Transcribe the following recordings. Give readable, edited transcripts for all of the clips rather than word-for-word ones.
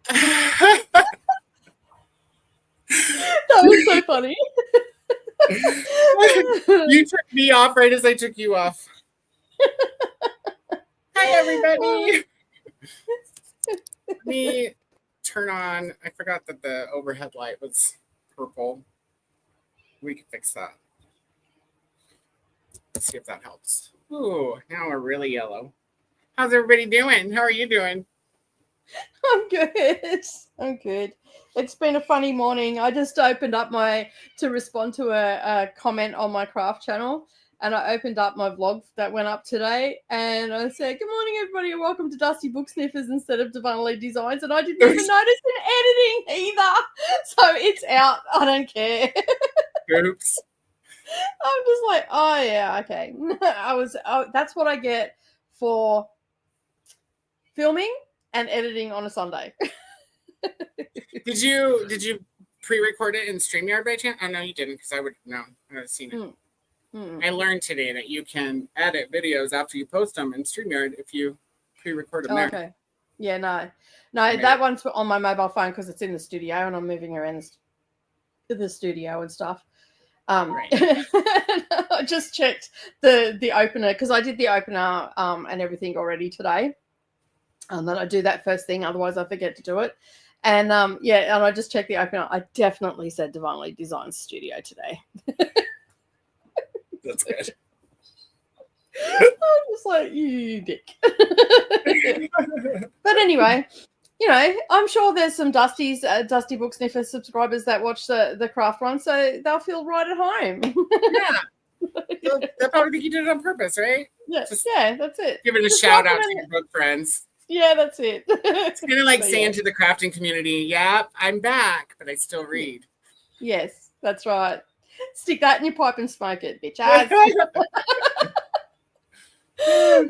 That was so funny. You took me off right as I took you off. Hi, everybody. Let me turn on. I forgot that the overhead light was purple. We can fix that. Let's see if that helps. Ooh, now we're really yellow. How's everybody doing? How are you doing? I'm good. It's been a funny morning. I just opened up to respond to a comment on my craft channel, and I opened up my vlog that went up today, and I said, "Good morning, everybody, and welcome to Dusty Book Sniffers instead of Divinely Designs." And I didn't even notice in editing either, so it's out. I don't care. Oops. I'm just like, oh yeah, okay. That's what I get for filming and editing on a Sunday. Did you pre-record it in StreamYard by chance? Oh no, you didn't, because I would have seen it. I learned today that you can edit videos after you post them in StreamYard if you pre-record them there. Okay. Yeah, no, that one's on my mobile phone because it's in the studio and I'm moving around the studio and stuff. Right. I just checked the opener because I did the opener and everything already today. And then I do that first thing, otherwise I forget to do it. And and I just checked the opener. I definitely said Divinely Designed Studio today. That's good. I'm just like, you dick. But anyway, I'm sure there's some Dusty Book Sniffer subscribers that watch the craft one, so they'll feel right at home. Yeah. They'll probably think you did it on purpose, right? Yeah, that's it. Give it a shout out to your book friends. Yeah, that's it. It's kind of like saying to the crafting community, yeah, I'm back, but I still read. Yes, that's right. Stick that in your pipe and smoke it, bitch.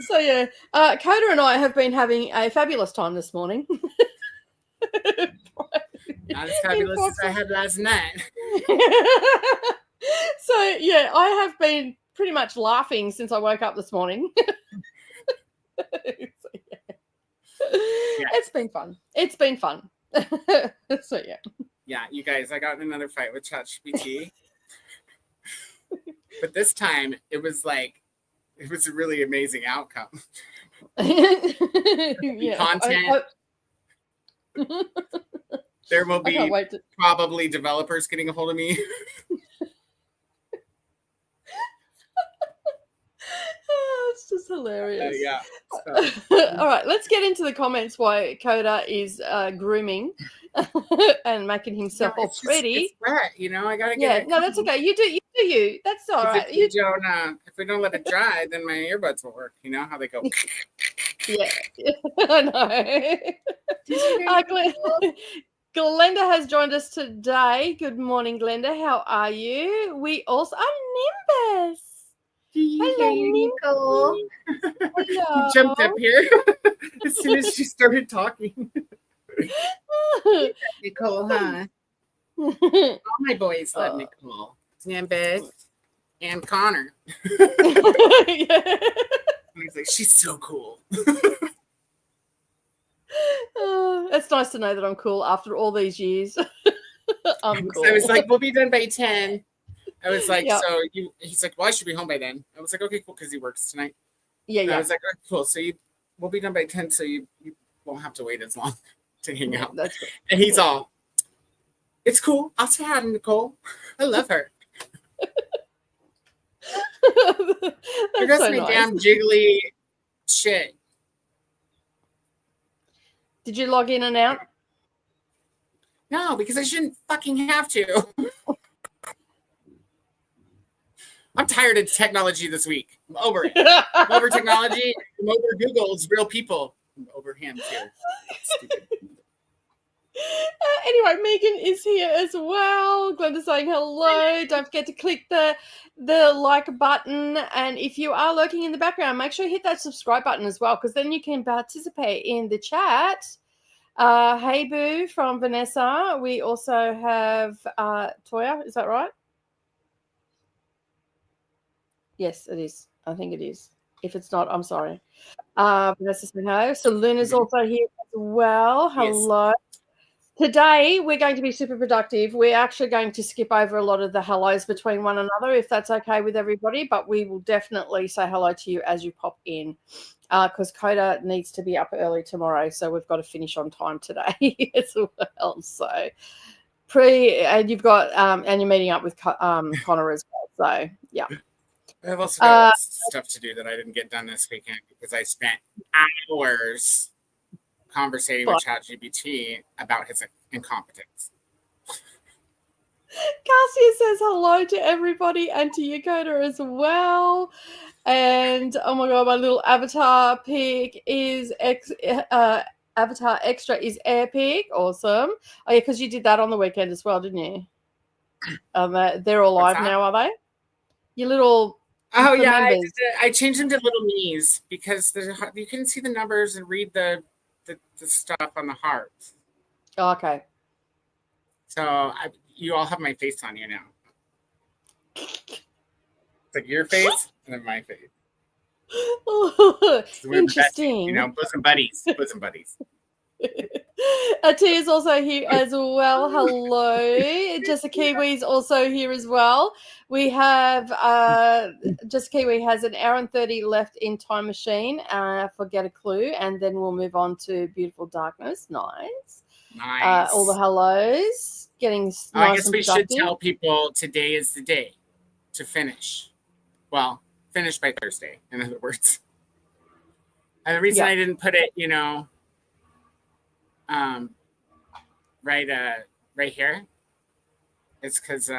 So yeah, Koda and I have been having a fabulous time this morning. Not as fabulous as I had last night. So yeah, I have been pretty much laughing since I woke up this morning. It's been fun. So yeah. Yeah, you guys, I got in another fight with ChatGPT. But this time it was a really amazing outcome. Content. There will be probably developers getting a hold of me. It's just hilarious. Yeah. All right, let's get into the comments why Koda is grooming and making himself all pretty. It's wet, I gotta get. Yeah, no, that's okay. You do you. That's all right. If we don't let it dry, then my earbuds will work. You know how they go. Yeah, I know. Glenda has joined us today. Good morning, Glenda. How are you? We also are Nimbus. Hello, Nicole. Hello. She jumped up here as soon as she started talking. Nicole, huh? All my boys love Nicole. Nimbus and Connor. Yeah. He's like, she's so cool. It's nice to know that I'm cool after all these years. I'm cool. I was like, we'll be done by 10. I was like, so he's like, well, I should be home by then. I was like, okay, cool, because he works tonight. Yeah. I was like, oh, cool. So we'll be done by 10, so you won't have to wait as long to hang out. That's good. And he's all, it's cool. I'll say hi to Nicole. I love her. That's so nice. Damn jiggly shit. Did you log in and out? No, because I shouldn't fucking have to. I'm tired of technology this week. I'm over it. I'm over technology. I'm over Google's real people. I'm over him too. Stupid. Anyway, Megan is here as well. Glenda's saying hello. Don't forget to click the like button. And if you are lurking in the background, make sure you hit that subscribe button as well, because then you can participate in the chat. Hey Boo from Vanessa. We also have Toya. Is that right? Yes, it is. I think it is. If it's not, I'm sorry. Vanessa saying hello. So Luna's also here as well. Hello. Today, we're going to be super productive. We're actually going to skip over a lot of the hellos between one another, if that's okay with everybody, but we will definitely say hello to you as you pop in, because Koda needs to be up early tomorrow, so we've got to finish on time today as well. So, and you've got, and you're meeting up with Connor as well. So, yeah. I've also got stuff to do that I didn't get done this weekend because I spent hours conversating with ChatGPT about his incompetence. Cassia says hello to everybody and to you, Koda, as well. And oh my god, my little avatar pick is avatar extra is epic. Awesome. Oh yeah, because you did that on the weekend as well, didn't you? They're all live now, are they? Your little yeah, I changed them to little me's because you can see the numbers and read the stuff on the hearts. Oh, okay. So you all have my face on you now. It's like your face and then my face. Interesting. Bestie, bosom buddies. Bosom buddies. Atia's also here as well. Hello. Jessica Kiwi's also here as well. We have Jessica Kiwi has an hour and 30 left in Time Machine for Get a Clue, and then we'll move on to Beautiful Darkness. Nice. All the hellos. Getting nice. I guess we should tell people today is the day to finish. Well, finish by Thursday, in other words. And the reason I didn't put it, right here, is because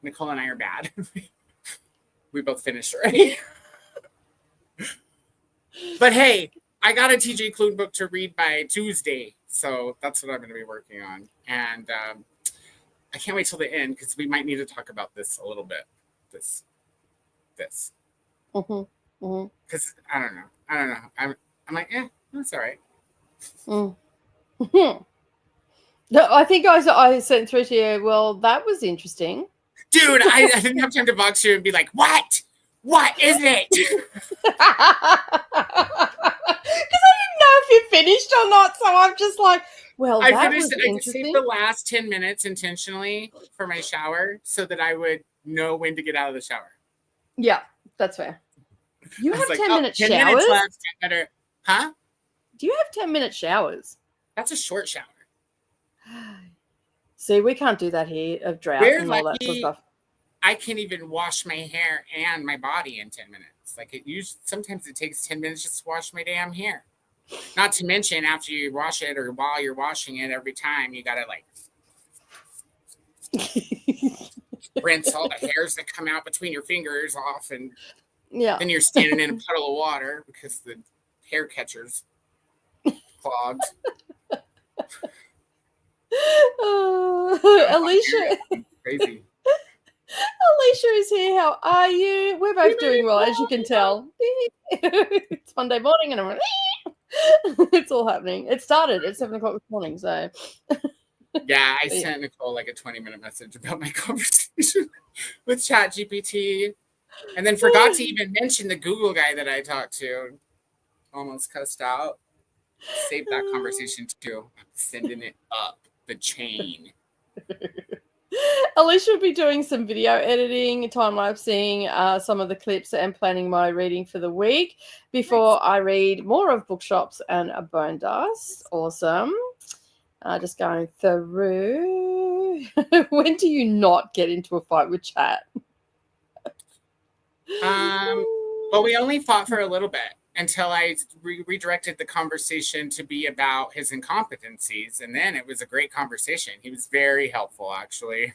Nicole and I are bad. We both finished already. But hey, I got a TJ Klune book to read by Tuesday, so that's what I'm going to be working on. And I can't wait till the end because we might need to talk about this a little bit. This. Because I don't know. I'm like, that's all right. No, I think I sent through to you. Well, that was interesting, dude. I didn't have time to box you and be like, what is it? Because I didn't know if you finished or not, so I'm just like, well, I finished. I saved the last 10 minutes intentionally for my shower so that I would know when to get out of the shower. Yeah, that's fair. You have 10-minute showers? 10 minutes left. Better. Huh? Do you have 10-minute showers? That's a short shower. See, we can't do that here of drought and all that sort of stuff. I can't even wash my hair and my body in 10 minutes. Like sometimes it takes 10 minutes just to wash my damn hair. Not to mention after you wash it or while you're washing it every time, you gotta rinse all the hairs that come out between your fingers off, and then you're standing in a puddle of water because the hair catcher's clogged. Alicia. Crazy. Alicia is here. How are you? We're both doing well, as you can tell. It's Monday morning and I'm it's all happening. It started at 7 o'clock this morning, so yeah, I sent Nicole like a 20-minute message about my conversation with ChatGPT, and then forgot to even mention the Google guy that I talked to. Almost cussed out. Save that conversation too. I'm sending it up the chain. Alicia will be doing some video editing, time-lapsing some of the clips and planning my reading for the week before I read more of Bookshops and a Bone Dust. Awesome. Just going through. When do you not get into a fight with chat? Well, we only fought for a little bit until I redirected the conversation to be about his incompetencies. And then it was a great conversation. He was very helpful, actually.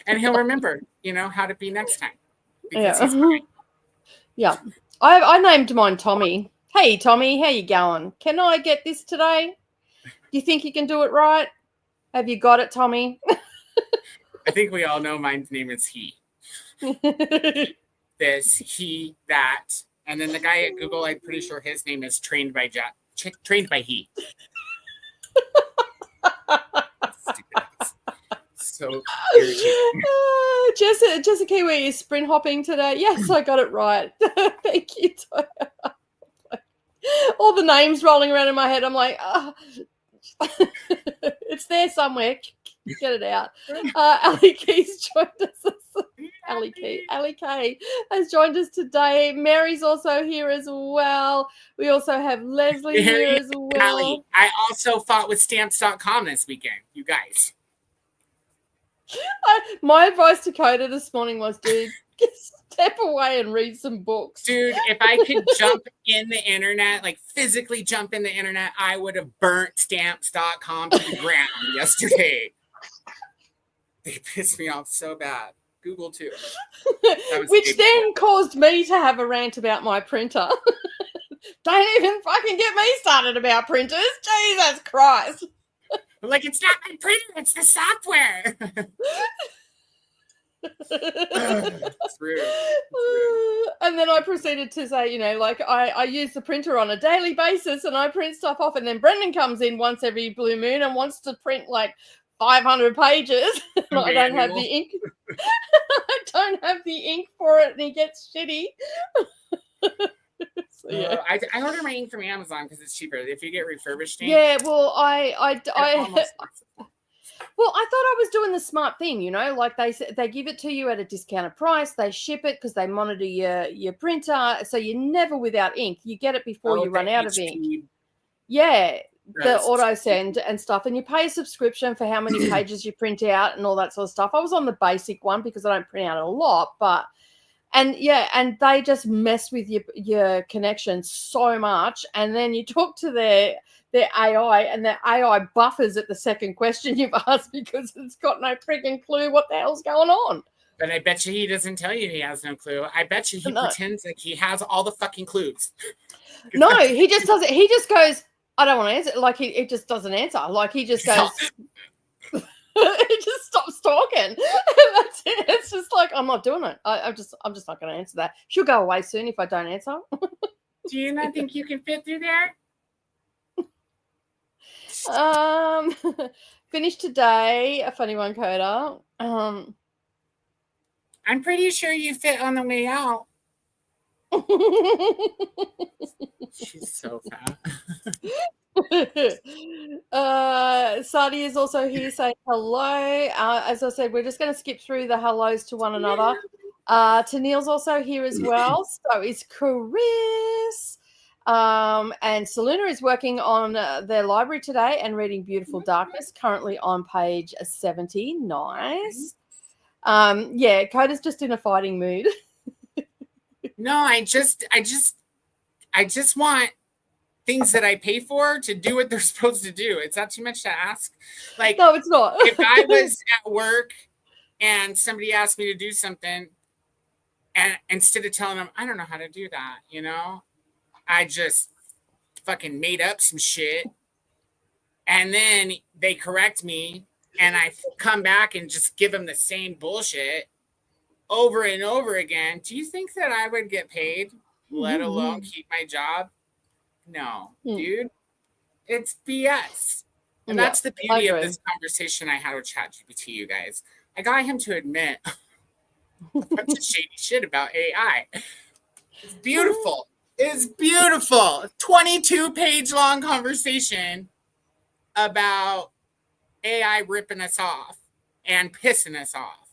And he'll remember, how to be next time. Because he's fine. Yeah. I named mine Tommy. Hey, Tommy, how you going? Can I get this today? Do you think you can do it right? Have you got it, Tommy? I think we all know my name is he. This, he, that, and then the guy at Google, I'm pretty sure his name is trained by he. So irritating. Jessica Kiwi is sprint hopping today. Yes, I got it right. Thank you, Toya. all the names rolling around in my head. I'm like, it's there somewhere. Get it out. Ali Key's joined us. Ali Kay has joined us today. Mary's also here as well. We also have Leslie here as well. Ali, I also fought with stamps.com this weekend, you guys. My advice to Koda this morning was, dude, step away and read some books. Dude, if I could jump in the internet, like physically jump in the internet, I would have burnt stamps.com to the ground yesterday. They pissed me off so bad. Google too. Which then caused me to have a rant about my printer. Don't even fucking get me started about printers. Jesus Christ. Like, it's not my printer, it's the software. It's rude. And then I proceeded to say, you know, like I use the printer on a daily basis and I print stuff off, and then Brendan comes in once every blue moon and wants to print like 500 pages. And I don't have the ink. I don't have the ink for it, and he gets shitty. So, yeah. I order my ink from Amazon because it's cheaper. If you get refurbished ink. Yeah, well, I thought I was doing the smart thing, you know, like they give it to you at a discounted price. They ship it because they monitor your printer, so you're never without ink. You get it before you run out of ink. Yeah. The auto send and stuff, and you pay a subscription for how many pages you print out and all that sort of stuff. I was on the basic one because I don't print out a lot, and they just mess with your connection so much. And then you talk to their AI, and their AI buffers at the second question you've asked because it's got no freaking clue what the hell's going on. But I bet you he doesn't tell you he has no clue. I bet you he pretends like he has all the fucking clues. No, he just doesn't. He just goes, I don't want to answer. Like it just doesn't answer. Like he just goes, he just stops talking. That's it. It's just like, I'm not doing it. I'm just not going to answer that. She'll go away soon if I don't answer. Do you not think you can fit through there? Finished today. A funny one, Koda. I'm pretty sure you fit on the way out. She's so fat. Sadi is also here saying hello. As I said, we're just going to skip through the hellos to one another. Tennille's also here as well. So is Chris. And Saluna is working on their library today and reading Beautiful Darkness, currently on page 70. Nice. Yeah, Koda's just in a fighting mood. No, I just want things that I pay for to do what they're supposed to do. It's not too much to ask. Like, no, it's not. If I was at work and somebody asked me to do something, and instead of telling them, I don't know how to do that, you know, I just fucking made up some shit. And then they correct me and I come back and just give them the same bullshit over and over again. Do you think that I would get paid, let alone keep my job? No, dude, it's BS. And that's the beauty of this conversation I had with ChatGPT, you guys. I got him to admit a bunch of shady shit about AI. It's beautiful. It's beautiful. 22-page long conversation about AI ripping us off and pissing us off.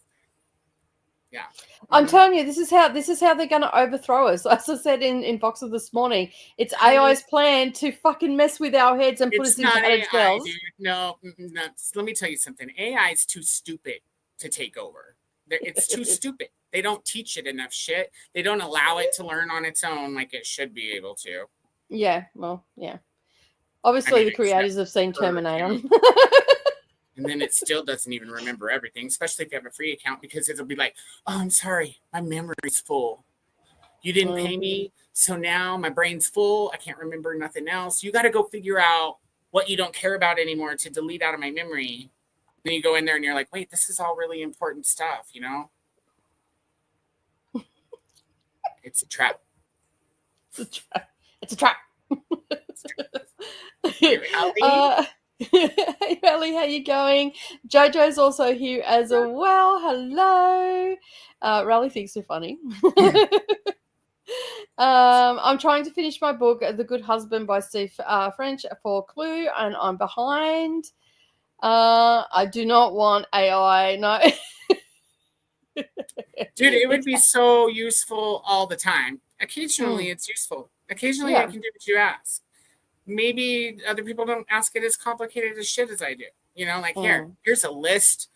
Yeah. I'm telling you, this is how they're going to overthrow us. As I said in Boxer this morning, it's AI's plan to fucking mess with our heads and put us in padded shells. No, let me tell you something. AI is too stupid to take over. It's too stupid. They don't teach it enough shit. They don't allow it to learn on its own like it should be able to. Yeah, well, yeah. Obviously, the creators have seen Terminator. And then it still doesn't even remember everything, especially if you have a free account, because it'll be like, oh, I'm sorry, my memory's full. You didn't pay me, so now my brain's full. I can't remember nothing else. You got to go figure out what you don't care about anymore to delete out of my memory. Then you go in there and you're like, wait, this is all really important stuff, you know? It's a trap. It's a trap. Hey, Ellie, how you going? Jojo's also here as well. Hello. Raleigh thinks you're funny. I'm trying to finish my book, The Good Husband by Steve French for Clue, and I'm behind. I do not want AI. No. Dude, it would be so useful all the time. Occasionally it's useful. Occasionally I can do what you ask. Maybe other people don't ask it as complicated as shit as I do. You know, like here's a list.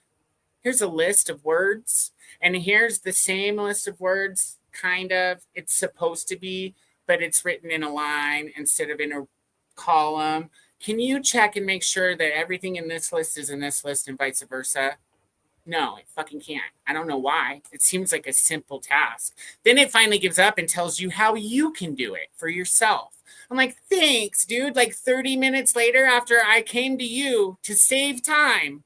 Here's a list of words. And here's the same list of words, kind of. It's supposed to be, but it's written in a line instead of in a column. Can you check and make sure that everything in this list is in this list and vice versa? No, it fucking can't. I don't know why. It seems like a simple task. Then it finally gives up and tells you how you can do it for yourself. I'm like, thanks, dude. Like 30 minutes later, after I came to you to save time,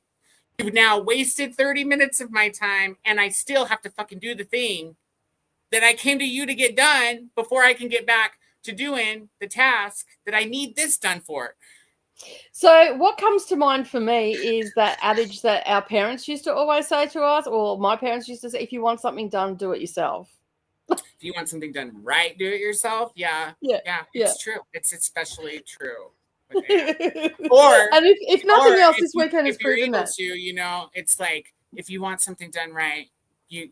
you've now wasted 30 minutes of my time, and I still have to fucking do the thing that I came to you to get done before I can get back to doing the task that I need this done for. So what comes to mind for me is that adage that our parents used to always say to us, or my parents used to say, if you want something done, do it yourself. If you want something done right, do it yourself. Yeah, it's true. It's especially true. Or and if nothing else, this weekend has proven that. You know, it's like if you want something done right, you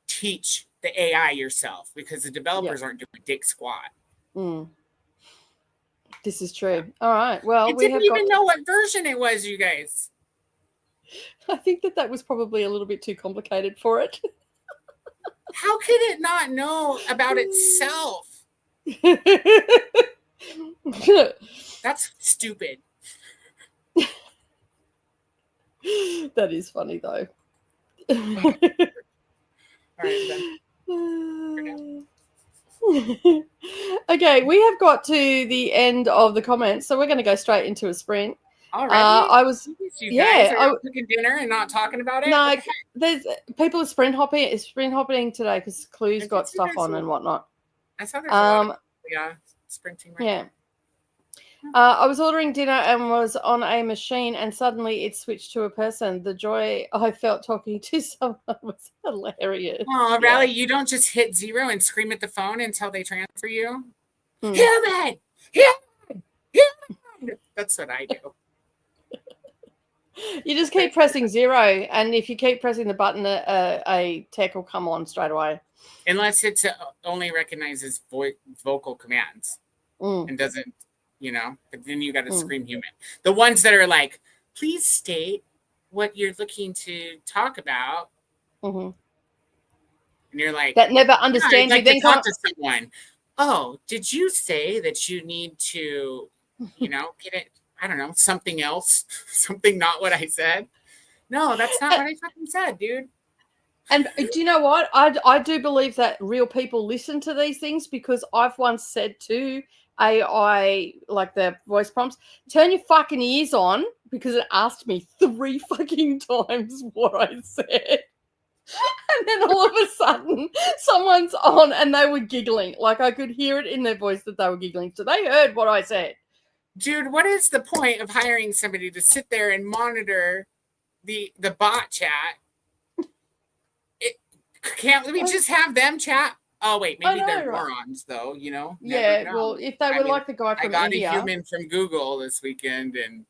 teach the AI yourself, because the developers aren't doing dick squat. This is true. All right. Well, we didn't even know what version it was, you guys. I think that was probably a little bit too complicated for it. How could it not know about itself? That's stupid. That is funny, though. All right, then. We're done. Okay, we have got to the end of the comments, so we're going to go straight into a sprint. All right. I was guys are cooking dinner and not talking about it. No, there's people are sprint hopping today because Clue's got stuff on and whatnot. I saw there's a lot of, sprinting. Right now. I was ordering dinner and was on a machine, and suddenly it switched to a person. The joy I felt talking to someone was hilarious. Oh, Rally, you don't just hit 0 and scream at the phone until they transfer you? Human! Human! That's what I do. You just keep pressing 0, and if you keep pressing the button, a tech will come on straight away. Unless it only recognizes vocal commands and doesn't, but then you got to scream human. The ones that are like, please state what you're looking to talk about. And you're like, that never understands you. Then talk to someone. Oh, did you say that you need to, get it? I don't know, something else, something not what I said. No, that's not what I fucking said, dude. And do you know what? I do believe that real people listen to these things, because I've once said to AI, like the voice prompts, turn your fucking ears on, because it asked me 3 fucking times what I said. And then all of a sudden, someone's on and they were giggling. Like I could hear it in their voice that they were giggling. So they heard what I said. Dude, what is the point of hiring somebody to sit there and monitor the bot chat? Can't we just have them chat? Oh, wait, maybe they're morons, though, Yeah, well, if they were like the guy from India. I got a human from Google this weekend, and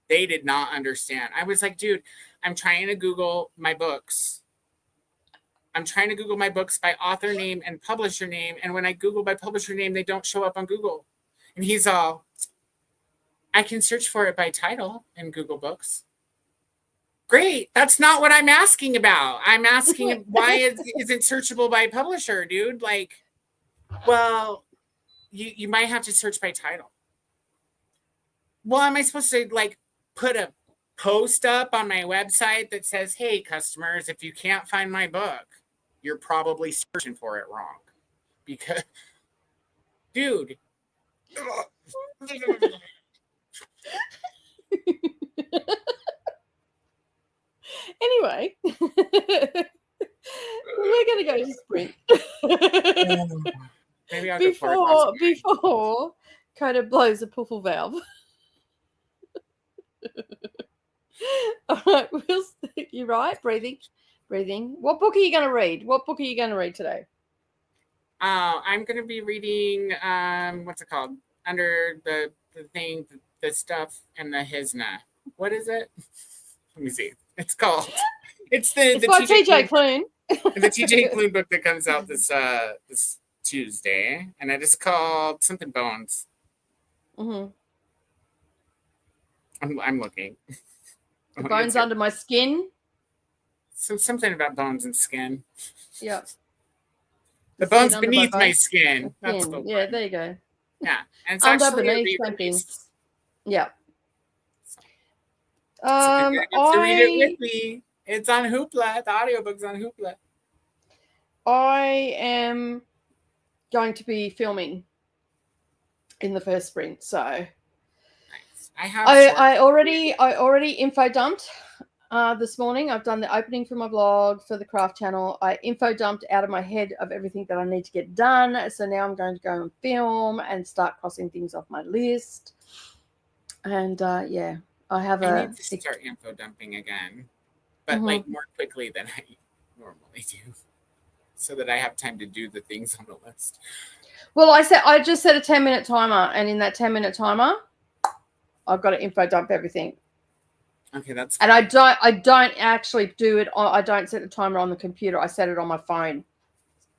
they did not understand. I was like, dude, I'm trying to Google my books. I'm trying to Google my books by author name and publisher name, and when I Google by publisher name, they don't show up on Google. And he's all, I can search for it by title in Google Books. Great. That's not what I'm asking about. I'm asking why is it searchable by publisher, dude? Like, well, you might have to search by title. Well, am I supposed to put a post up on my website that says, hey, customers, if you can't find my book, you're probably searching for it wrong? Because, dude. Anyway, we're going to go to sprint. Maybe I'll before Koda blows a puffle valve. All right, you're right. Breathing. What book are you going to read? What book are you going to read today? I'm gonna be reading what's it called? Under the thing, the stuff and the Hisna. What is it? Let me see. It's called. It's the by TJ Klune. The TJ Klune book that comes out this Tuesday, and it is called something Bones. Mm-hmm. I'm looking. The bones under my skin. Something about bones and skin. Yeah. The bones beneath my skin. That's the Yeah, one. there you go. Yeah, and it's Under, actually beneath, something. Yeah. So you get to read it with me. It's on Hoopla. The audiobook's on Hoopla. I am going to be filming in the first sprint, so nice. I already info dumped this morning. I've done the opening for my blog for the craft channel. I info dumped out of my head of everything that I need to get done. So now I'm going to go and film and start crossing things off my list. And yeah, I need to start info dumping again, but like more quickly than I normally do, so that I have time to do the things on the list. Well, I just set a 10-minute timer, and in that 10-minute timer, I've got to info dump everything. Okay, that's fine. And I don't actually do it. I don't set the timer on the computer. I set it on my phone,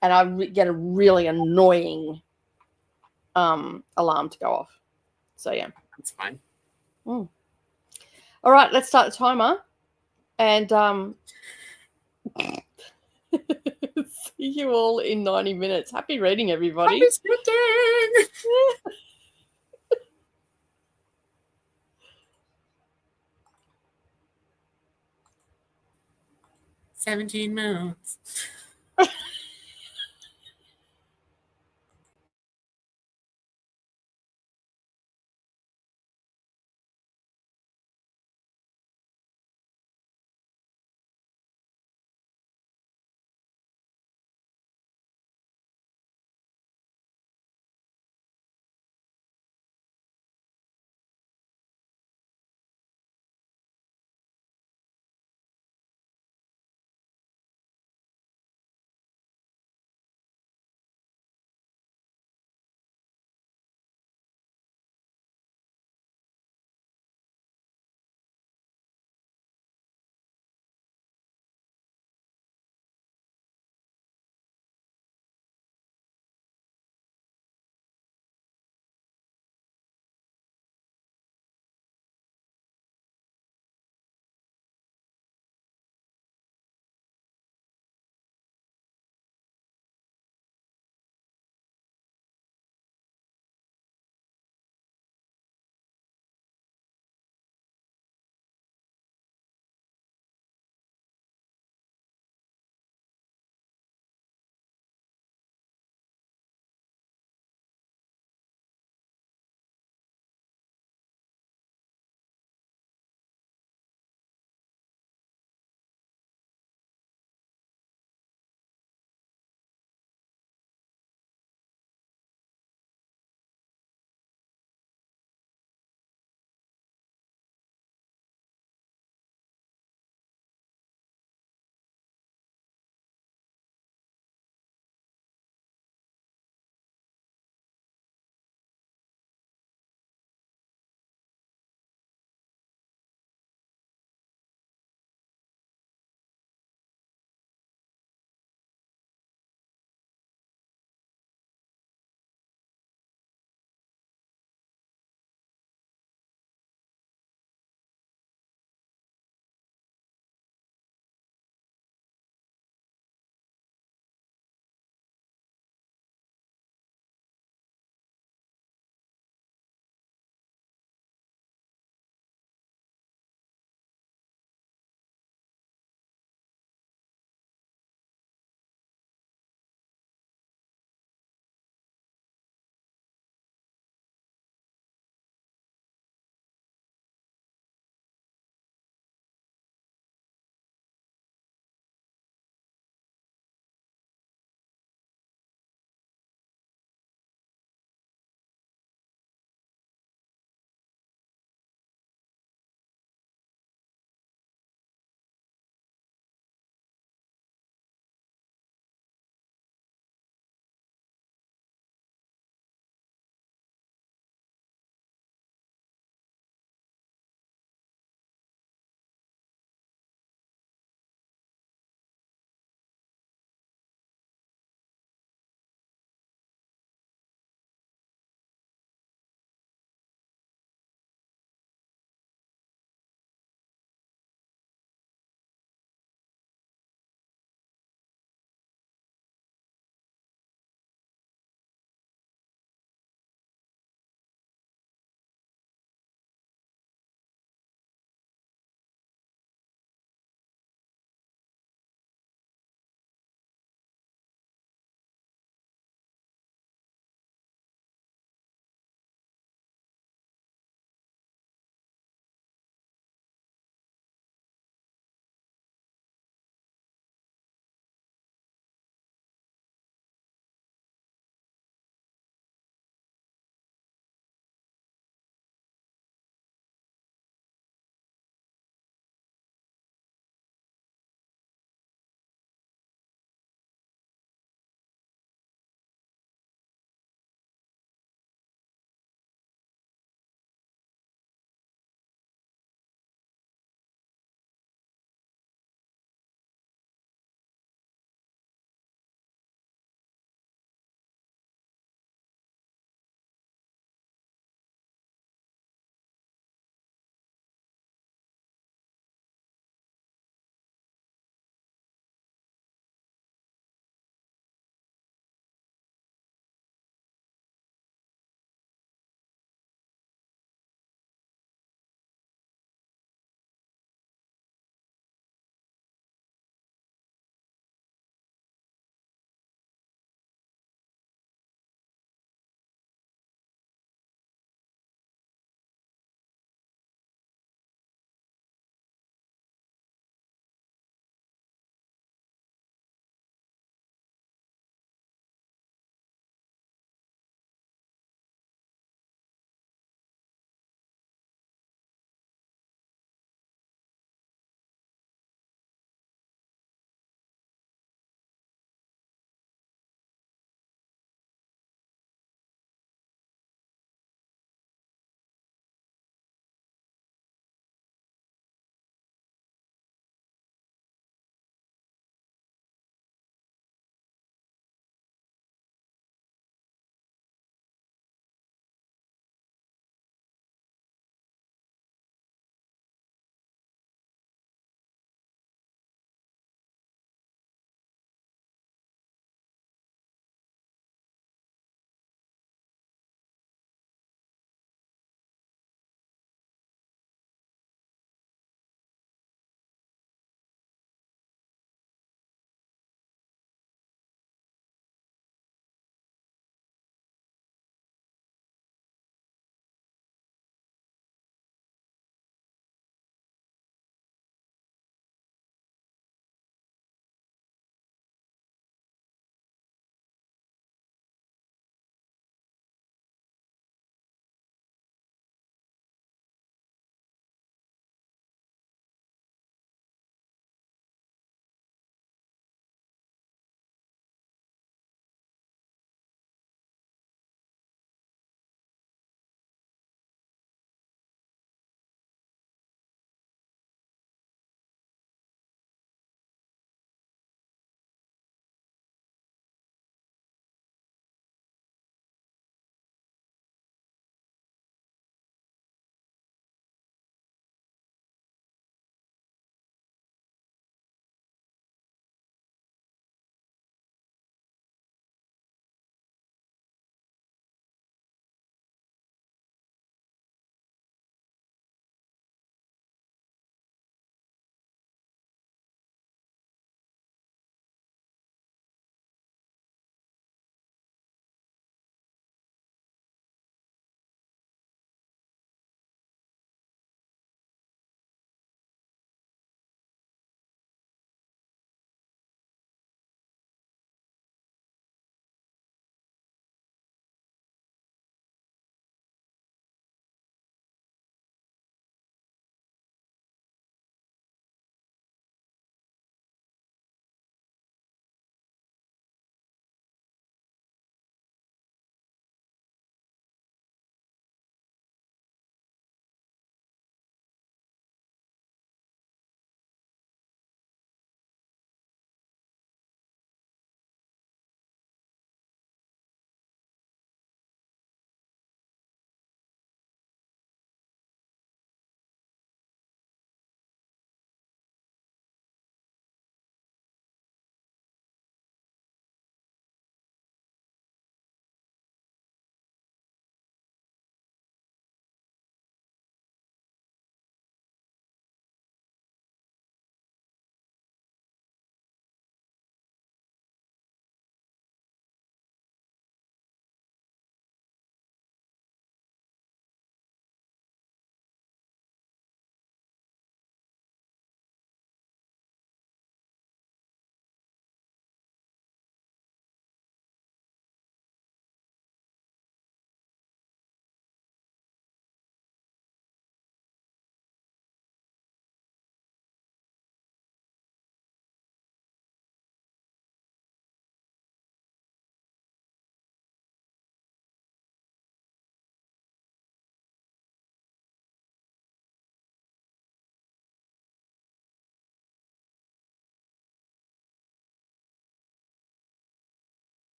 and I get a really annoying alarm to go off. So yeah, that's fine. All right, let's start the timer, and see you all in 90 minutes. Happy reading, everybody. Happy sprinting. 17 moons.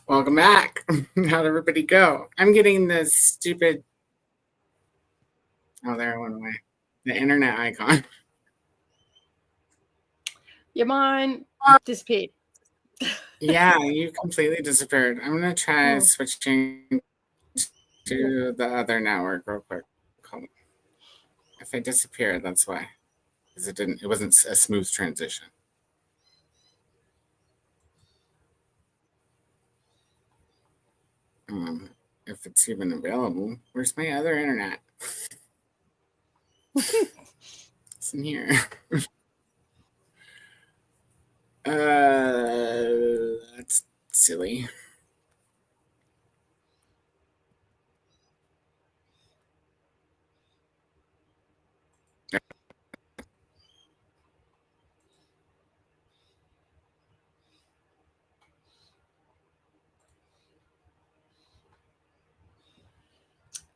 Welcome back. How'd everybody go? I'm getting this stupid. Oh, there it went away. The internet icon. Your mind disappeared. Yeah, you completely disappeared. I'm gonna try switching to the other network real quick. If I disappear, that's why. Because it wasn't a smooth transition. If it's even available. Where's my other internet? It's in here. That's silly.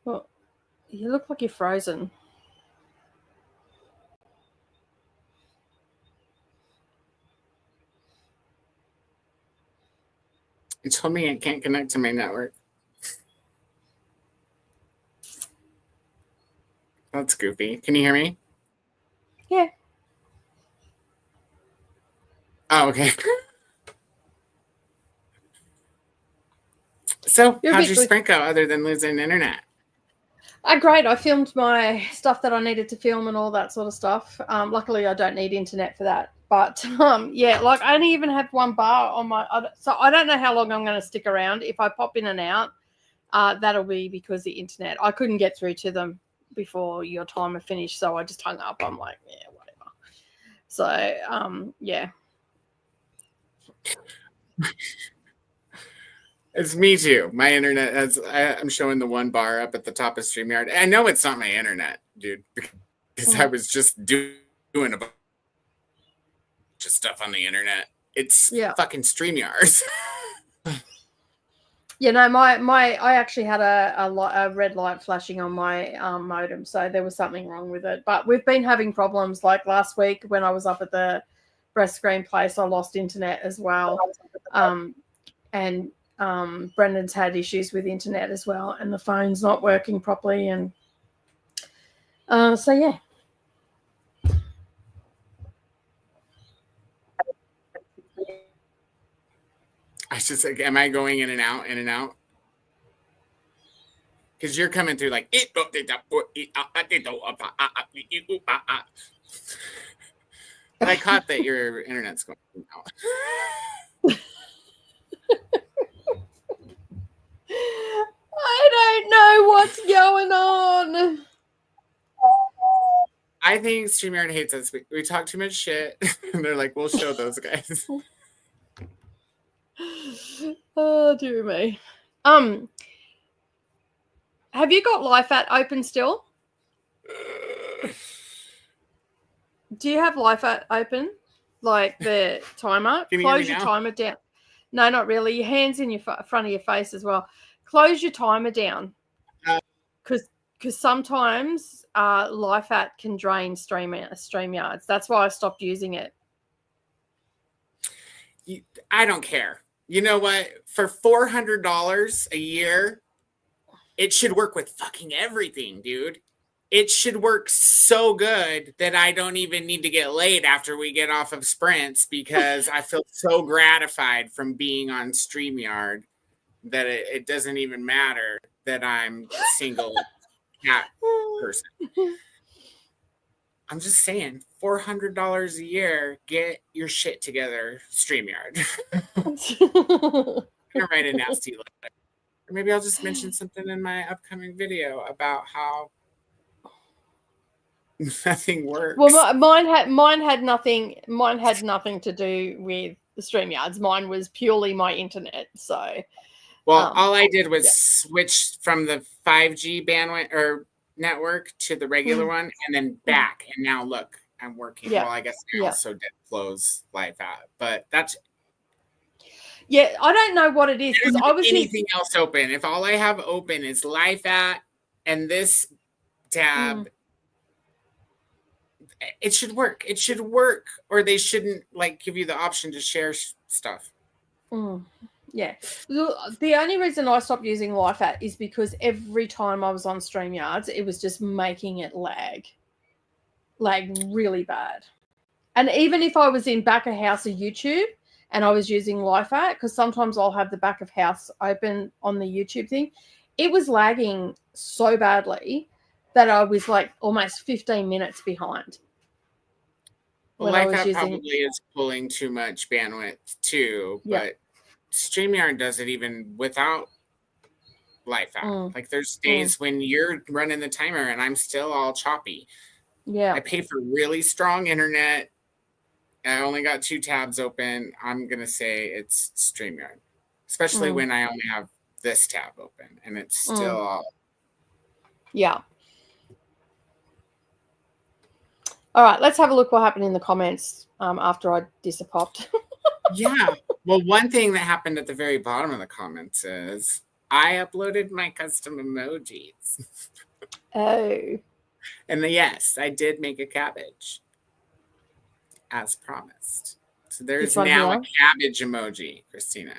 Well, you look like you're frozen. It told me I can't connect to my network. That's goofy. Can you hear me? Yeah. Oh, okay. So, how'd your sprint go other than losing internet? Great. I filmed my stuff that I needed to film and all that sort of stuff. Luckily, I don't need internet for that. But yeah, like I only even have one bar on my. So I don't know how long I'm going to stick around. If I pop in and out, that'll be because the internet. I couldn't get through to them before your timer finished, so I just hung up. I'm like, yeah, whatever. So yeah. It's me too. My internet has. I'm showing the one bar up at the top of StreamYard. I know it's not my internet, dude, because I was just doing a bunch of stuff on the internet. It's fucking StreamYard. Yeah, no, I actually had a red light flashing on my modem, so there was something wrong with it. But we've been having problems. Like last week when I was up at the breast screen place, I lost internet as well, and Brendan's had issues with internet as well, and the phone's not working properly, and so yeah. I just like, am I going in and out, in and out? Because you're coming through like it. I caught that your internet's going out. I don't know what's going on. I think StreamYard hates us. We talk too much shit, and they're like, "We'll show those guys." Oh dear me. Have you got LifeAt open still? Do you have LifeAt open? Like the timer? Close your timer down. No, not really. Your hands in your front of your face as well. Close your timer down. Because sometimes LifeAt can drain StreamYards. That's why I stopped using it. I don't care. You know what? For $400 a year, it should work with fucking everything, dude. It should work so good that I don't even need to get laid after we get off of sprints because I feel so gratified from being on StreamYard that it doesn't even matter that I'm a single cat person. I'm just saying, $400 a year, get your shit together, StreamYard. I'm gonna write a nasty letter. Or maybe I'll just mention something in my upcoming video about how nothing works. Well, mine had nothing to do with the StreamYards. Mine was purely my internet. So, well, all I did was switch from the 5G bandwidth or network to the regular one, and then back. And now look, I'm working. Well, I guess I also did close LifeAt, but that's. Yeah, I don't know what it is because I was anything else open. If all I have open is LifeAt and this tab. It should work. It should work, or they shouldn't like give you the option to share stuff. Yeah. The only reason I stopped using LifeAt is because every time I was on StreamYards, it was just making it lag really bad. And even if I was in back of house of YouTube and I was using LifeAt, because sometimes I'll have the back of house open on the YouTube thing, it was lagging so badly that I was like almost 15 minutes behind. Well, LifeAt probably is pulling too much bandwidth too, but StreamYard does it even without LifeAt. Like there's days when you're running the timer and I'm still all choppy. Yeah. I pay for really strong internet. I only got 2 tabs open. I'm going to say it's StreamYard, especially when I only have this tab open and it's still all. Yeah. All right, let's have a look what happened in the comments after I disappopped. Yeah. Well, one thing that happened at the very bottom of the comments is I uploaded my custom emojis. Oh. And yes, I did make a cabbage as promised. So there's now a cabbage emoji, Christina.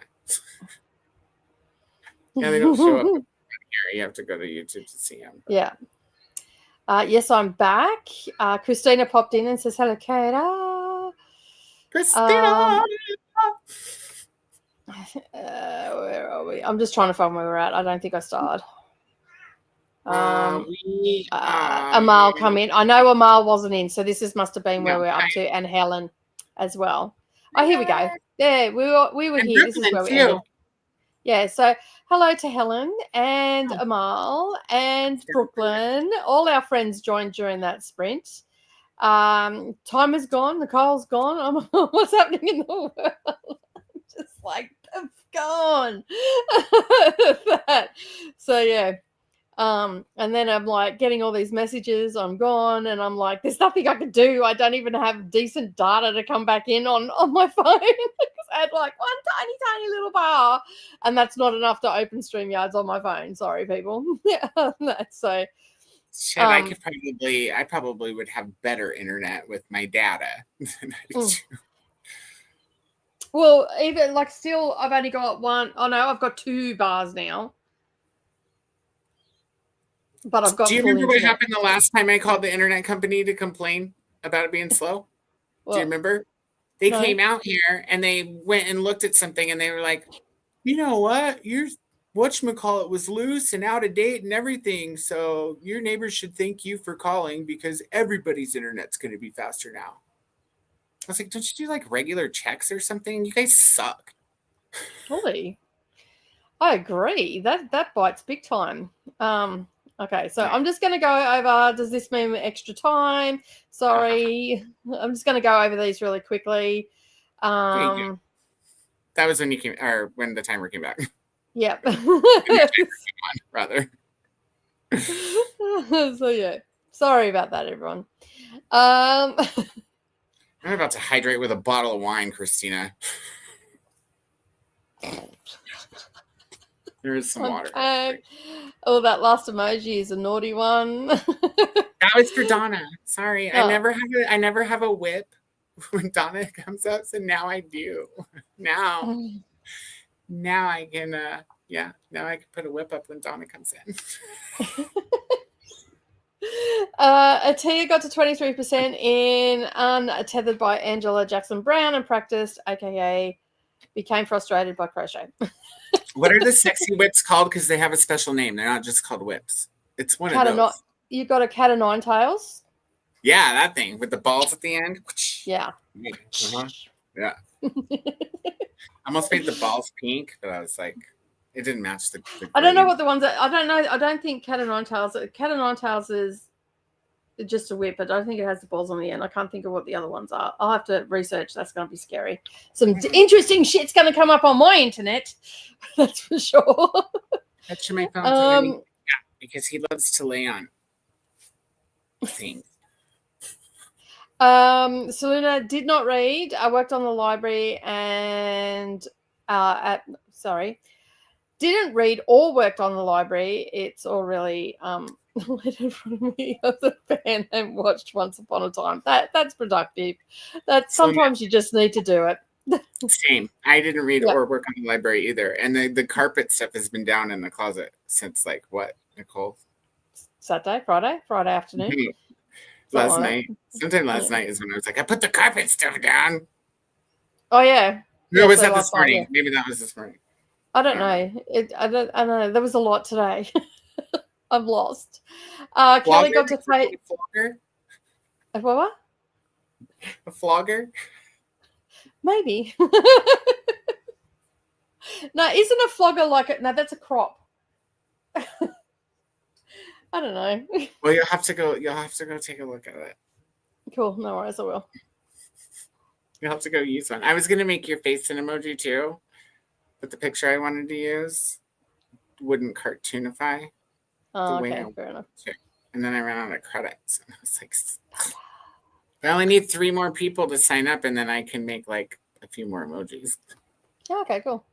Yeah, they don't show up here. You have to go to YouTube to see them. But. Yeah. Yes, I'm back. Christina popped in and says, hello, Koda. Christina! Where are we? I'm just trying to find where we're at. I don't think I started. Amal come in. I know Amal wasn't in, so this must have been where we're up to, and Helen as well. Oh, here we go. Yeah, we were here. This is where we ended. Yeah, so hello to Helen and Amal and Brooklyn. All our friends joined during that sprint. Timer's gone. Nicole's gone. What's happening in the world? Just like, it's gone. So, yeah. And then I'm like getting all these messages. I'm gone, and I'm like, there's nothing I can do. I don't even have decent data to come back in on my phone because I had like one tiny little bar, and that's not enough to open StreamYards on my phone. Sorry, people. Yeah, that's so. Shit, I probably would have better internet with my data than I do. Well, even like still, I've only got one. Oh no, I've got 2 bars now. But I've got. Do you remember what happened the last time I called the internet company to complain about it being slow? Do you remember? They came out here and they went and looked at something and they were like, you know what? Your whatchamacallit was loose and out of date and everything. So your neighbors should thank you for calling because everybody's internet's going to be faster now. I was like, don't you do like regular checks or something? You guys suck. Fully. I agree. That bites big time. Okay, so I'm just going to go over, does this mean extra time? Sorry. I'm just going to go over these really quickly. That was when you came, or when the timer came back. Yep. Rather. So, yeah. Sorry about that, everyone. I'm about to hydrate with a bottle of wine, Christina. There is some water. Oh, that last emoji is a naughty one. That was for Donna. Sorry, I never have a whip when Donna comes up, so now I do. Now I can. Now I can put a whip up when Donna comes in. Atia got to 23% in Untethered by Angela Jackson Brown and practiced, aka became frustrated by crochet. What are the sexy whips called? Because they have a special name. They're not just called whips. It's one of those. You got a cat of 9 tails? Yeah, that thing with the balls at the end. Yeah. Yeah. I almost made the balls pink, but I was like, it didn't match the I don't know what the ones that I don't know. I don't think cat of 9 tails. Cat of 9 tails is just a whip. I don't think it has the balls on the end. I can't think of what the other ones are. I'll have to research. That's going to be scary. Some interesting shit's going to come up on my internet. That's for sure. That's my phone. Because he loves to lay on things. Selena did not read. I worked on the library and didn't read or worked on the library. It's all really laid in front of me of the fan and watched Once Upon a Time. That's productive. That sometimes you just need to do it. Same. I didn't read or work on the library either. And the carpet stuff has been down in the closet since like what, Nicole? Friday afternoon. Last night. Sometime last night is when I was like, I put the carpet stuff down. Oh yeah. No, was that this morning? Yeah. Maybe that was this morning. I don't know. I don't know. There was a lot today. I'm lost. Kelly got to play. A flogger? What? A flogger? Maybe. No, isn't a flogger like it? No, that's a crop. I don't know. Well, you'll have to go take a look at it. Cool. No worries, I will. You'll have to go use one. I was gonna make your face an emoji too, but the picture I wanted to use wouldn't cartoonify. Oh, okay, fair enough. And then I ran out of credits, and I was like, I only need 3 more people to sign up, and then I can make like a few more emojis. Okay, cool.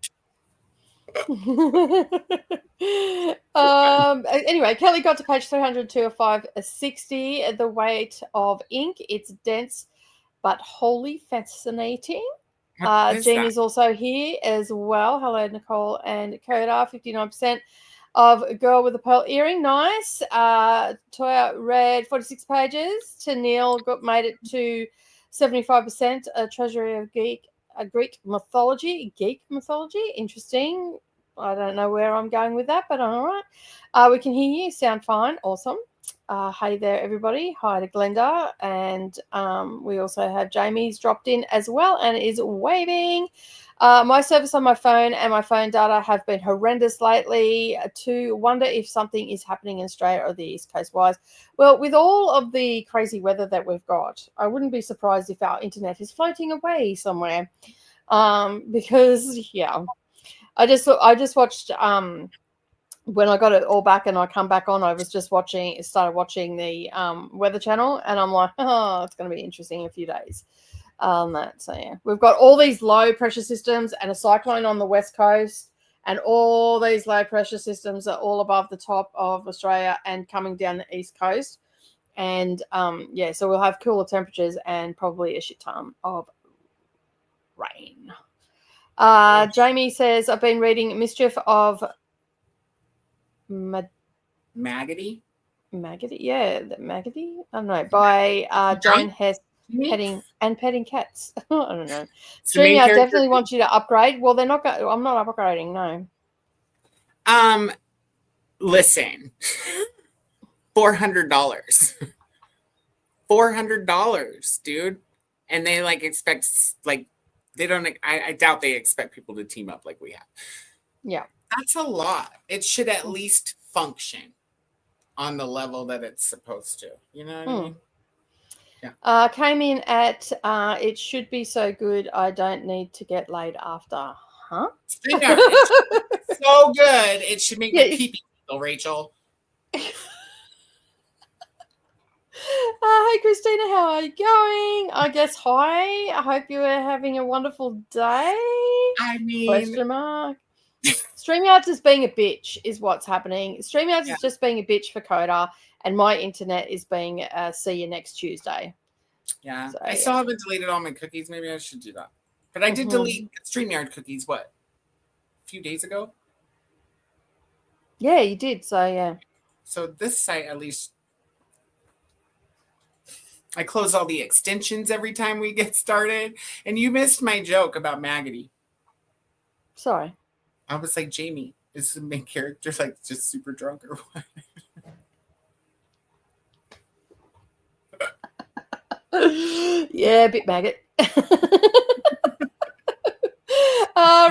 Anyway, Kelly got to page 302 of 560. The weight of ink. It's dense but wholly fascinating. Jean is also here as well. Hello, Nicole and Koda. 59% of Girl with a Pearl Earring. Nice. Toya read 46 pages. Tennille made it to 75%. A Treasury of Greek mythology. Geek mythology. Interesting. I don't know where I'm going with that, but all right. We can hear you. Sound fine. Awesome. Hey there, everybody. Hi to Glenda. And we also have Jamie's dropped in as well and is waving. My service on my phone and my phone data have been horrendous lately. To wonder if something is happening in Australia or the East Coast wise. Well, with all of the crazy weather that we've got, I wouldn't be surprised if our internet is floating away somewhere. Because, yeah. I just watched when I got it all back and I come back on, I was just started watching the Weather Channel, and I'm like, oh, it's going to be interesting in a few days. So yeah, we've got all these low pressure systems and a cyclone on the west coast, and all these low pressure systems are all above the top of Australia and coming down the east coast, and so we'll have cooler temperatures and probably a shit ton of rain. Jamie says, I've been reading Mischief of Maggotty? Yeah, Maggotty? I don't know. By Joan Hess, Petting Cats. I don't know. StreamYard definitely wants you to upgrade. Well, they're not going. I'm not upgrading, no. Listen. $400. $400, dude. And they expect they don't. I doubt they expect people to team up like we have. Yeah, that's a lot. It should at least function on the level that it's supposed to. You know what I mean? Yeah. Came in at. It should be so good. I don't need to get laid after. Huh? So good. It should make me pee-pee, Rachel. Hey Christina, how are you going? I guess hi. I hope you are having a wonderful day. I mean, question mark. StreamYard's just being a bitch is what's happening. StreamYard's is just being a bitch for Koda, and my internet is being see you next Tuesday. Yeah, so, I still haven't deleted all my cookies. Maybe I should do that. But I did delete StreamYard cookies. What? A few days ago. Yeah, you did. So yeah. So this site at least. I close all the extensions every time we get started. And you missed my joke about Maggotty. Sorry. I was like, Jamie, is the main character just super drunk or what? Yeah, a bit maggot.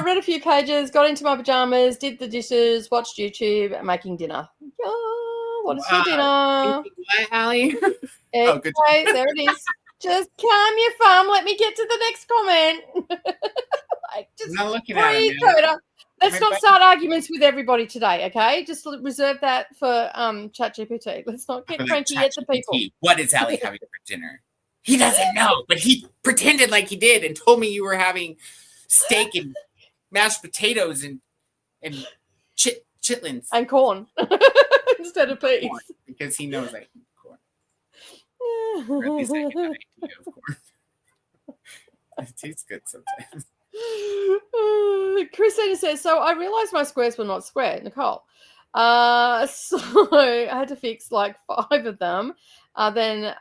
Read a few pages, got into my pajamas, did the dishes, watched YouTube, making dinner. What is your dinner? What, Allie? Okay, there it is. Just calm your farm. Let me get to the next comment. I'm not looking at it, Koda. Let's not start arguments with everybody today, okay? Just reserve that for ChatGPT. Let's not get cranky at the people. What is Allie having for dinner? He doesn't know, but he pretended like he did and told me you were having steak and mashed potatoes and chitlins. And corn instead of peas. Corn, because he knows I eat corn. Or at least I get that idea of corn. It tastes good sometimes. Christina says, so I realized my squares were not square, Nicole. So I had to fix like 5 of them, then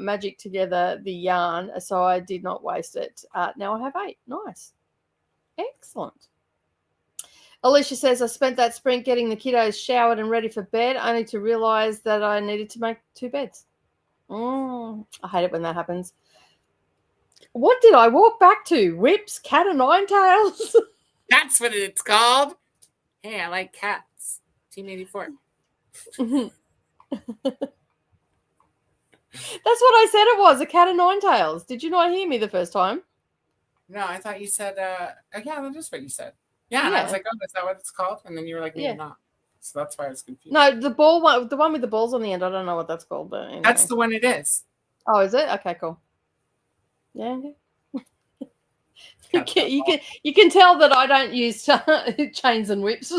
magic together the yarn, so I did not waste it. Now I have 8. Nice. Excellent. Alicia says, I spent that sprint getting the kiddos showered and ready for bed, only to realize that I needed to make 2 beds. I hate it when that happens. What did I walk back to? Whips, cat of nine tails? That's what it's called. Hey, I like cats. Team 84. That's what I said it was, a cat of 9 tails. Did you not hear me the first time? No, I thought you said, yeah, that is what you said. Yeah, and I was like, oh, is that what it's called? And then you were like, maybe not. So that's why I was confused. No, the one with the balls on the end, I don't know what that's called, but anyway. That's the one it is. Oh, is it? Okay, cool. Yeah. You can tell that I don't use chains and whips.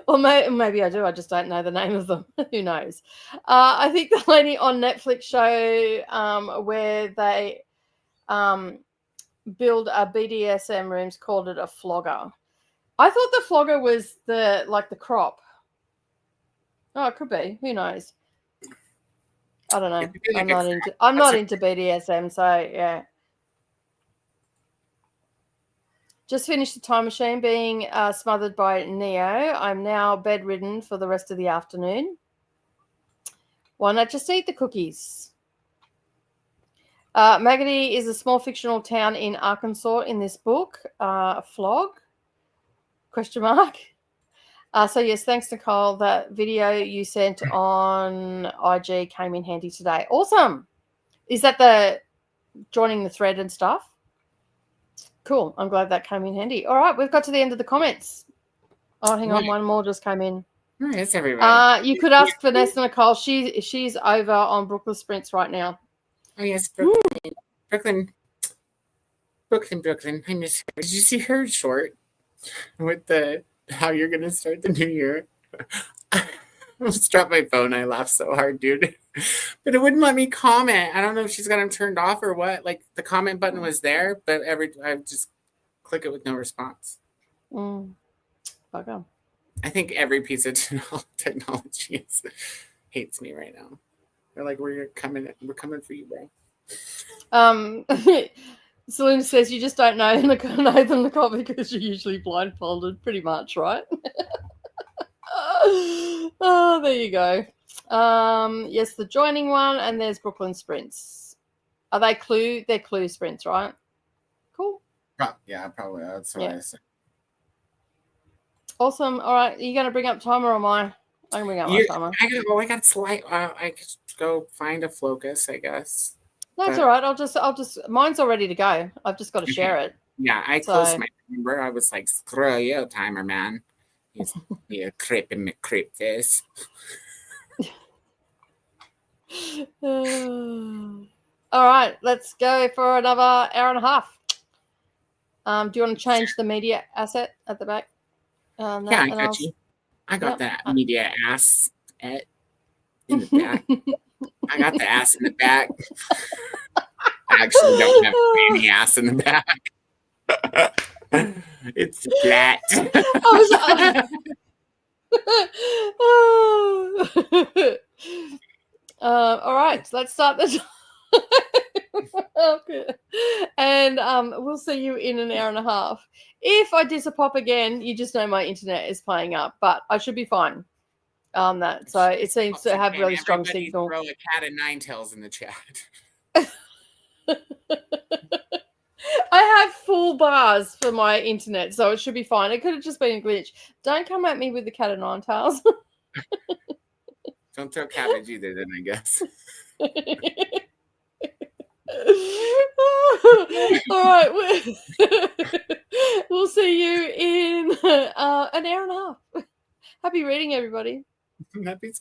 Or maybe I do. I just don't know the name of them. Who knows? I think the lady on Netflix show where they build a BDSM rooms called it a flogger. I thought the flogger was the crop. Oh, it could be. Who knows? I don't know. I'm not into BDSM, so yeah. Just finished the time machine being smothered by Neo. I'm now bedridden for the rest of the afternoon. Why not just eat the cookies? Magody is a small fictional town in Arkansas in this book. Flog? Question mark. So yes, thanks, Nicole. That video you sent on IG came in handy today. Awesome. Is that the joining the thread and stuff? Cool. I'm glad that came in handy. All right, we've got to the end of the comments. Oh, hang on. One more just came in. It's everybody. You could ask Vanessa Nicole. She's over on Brooklyn Sprints right now. Oh, yes, Brooklyn. I miss her. Did you see her short with the how you're going to start the new year? I almost dropped my phone. I laughed so hard, dude. But it wouldn't let me comment. I don't know if she's got them turned off or what. Like the comment button was there, but I just click it with no response. Okay. I think every piece of technology hates me right now. They're like, we're coming for you, bro. Selena says you just don't know Nathan Nicole because you're usually blindfolded, pretty much, right? Oh, there you go. Yes, the joining one, and there's Brooklyn Sprints. Are they Clue? They're Clue Sprints, right? Cool. Yeah, probably. That's what I said. Awesome. All right, are you going to bring up timer or am I? I'm going to bring up my timer. I got slide. I could go find a focus, I guess. No, it's all right. I'll just. Mine's all ready to go. I've just got to share it. Yeah, I closed my timer. I was like, screw you, timer man. You creep and McCreep this. All right, let's go for another hour and a half. Do you want to change the media asset at the back? Yeah, I got you. I got that media ass in the back. I got the ass in the back. I actually don't have any ass in the back. It's flat. All right, so let's start this. Okay. And we'll see you in an hour and a half. If I disappear again, you just know my internet is playing up, but I should be fine on that. So it seems to have really strong signal. Throw a cat of 9 tails in the chat. I have full bars for my internet, so it should be fine. It could have just been a glitch. Don't come at me with the cat of 9 tails. Don't throw cabbage either, then, I guess. All right, we'll see you in an hour and a half. Happy reading, everybody. Happy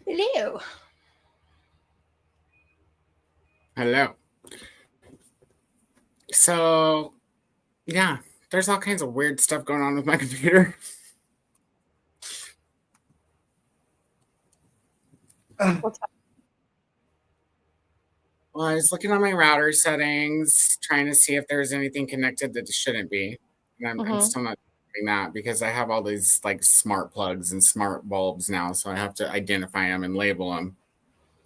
Hello. Hello. So, yeah, there's all kinds of weird stuff going on with my computer. What's up? Well, I was looking on my router settings, trying to see if there's anything connected that shouldn't be. And I'm still not doing that because I have all these like smart plugs and smart bulbs now. So I have to identify them and label them.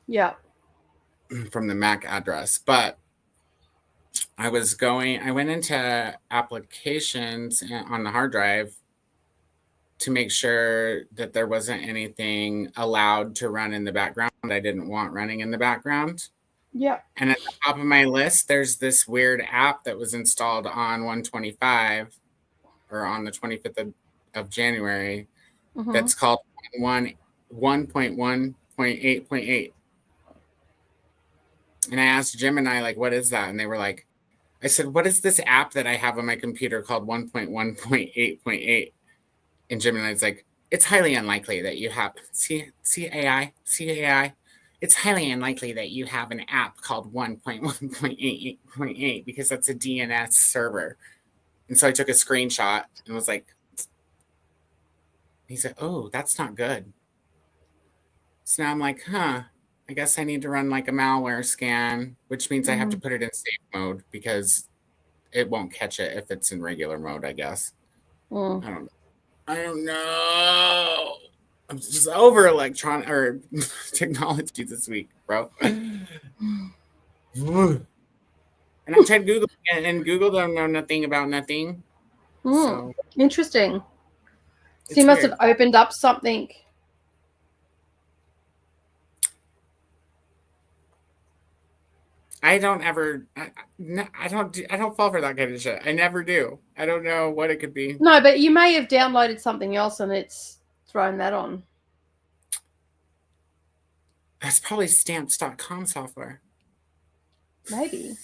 Yeah. From the MAC address. But I went into applications on the hard drive to make sure that there wasn't anything allowed to run in the background I didn't want running in the background. Yeah. And at the top of my list, there's this weird app that was installed on 125 or on the 25th of January that's called 1.1.8.8. And I asked Gemini, like, what is that? And they were like, I said, what is this app that I have on my computer called 1.1.8.8? And Gemini's like, it's highly unlikely that you have, see AI. It's highly unlikely that you have an app called 1.1.8.8 because that's a DNS server. And so I took a screenshot and was like, he said, oh, that's not good. So now I'm like, I guess I need to run like a malware scan, which means I have to put it in safe mode because it won't catch it if it's in regular mode, I guess. I don't know. I'm just over electronic or technology this week, bro. And I tried Google and Google don't know nothing about nothing. So interesting. So you must have opened up something. I don't fall for that kind of shit. I never do. I don't know what it could be. No, but you may have downloaded something else and it's thrown that on. That's probably stamps.com software. Maybe.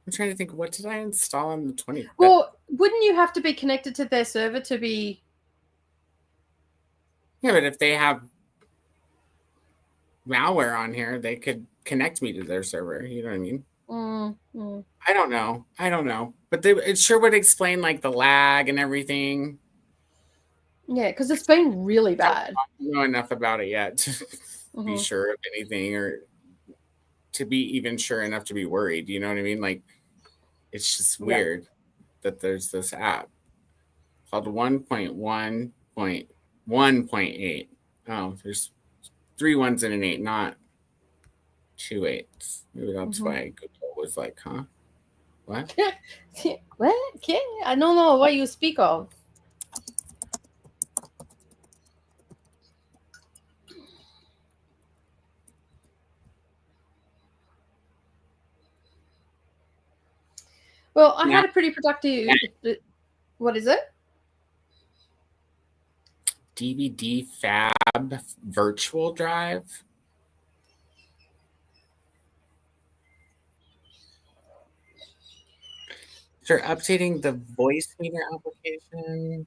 I'm trying to think, what did I install on the 20th? Well, wouldn't you have to be connected to their server to be... Yeah, but if they have malware on here, they could connect me to their server. You know what I mean? I don't know. But it sure would explain like the lag and everything. Yeah, because it's been really bad. I don't know enough about it yet to be sure of anything or to be even sure enough to be worried. You know what I mean? Like, it's just weird that there's this app called 1.1.1.8. Oh, there's 3 1s and an 8, not 2 8s. Maybe that's why Google was like, huh? What? What? Okay. I don't know what you speak of. Well, I had a pretty productive... What is it? DVD Fab Virtual Drive. Sure, updating the voice meter application.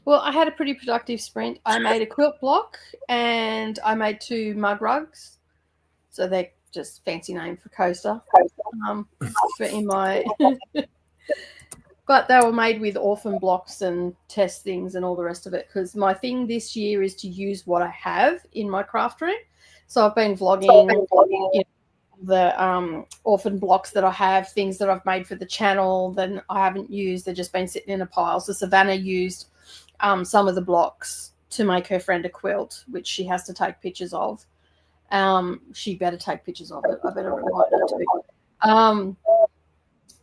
Well, I had a pretty productive sprint. I made a quilt block and I made 2 mug rugs. So they're just fancy name for coaster. But they were made with orphan blocks and test things and all the rest of it. Because my thing this year is to use what I have in my craft room. So I've been vlogging the orphan blocks that I have, things that I've made for the channel that I haven't used. They've just been sitting in a pile. So Savannah used some of the blocks to make her friend a quilt, which she has to take pictures of. She better take pictures of it. I better remind her to.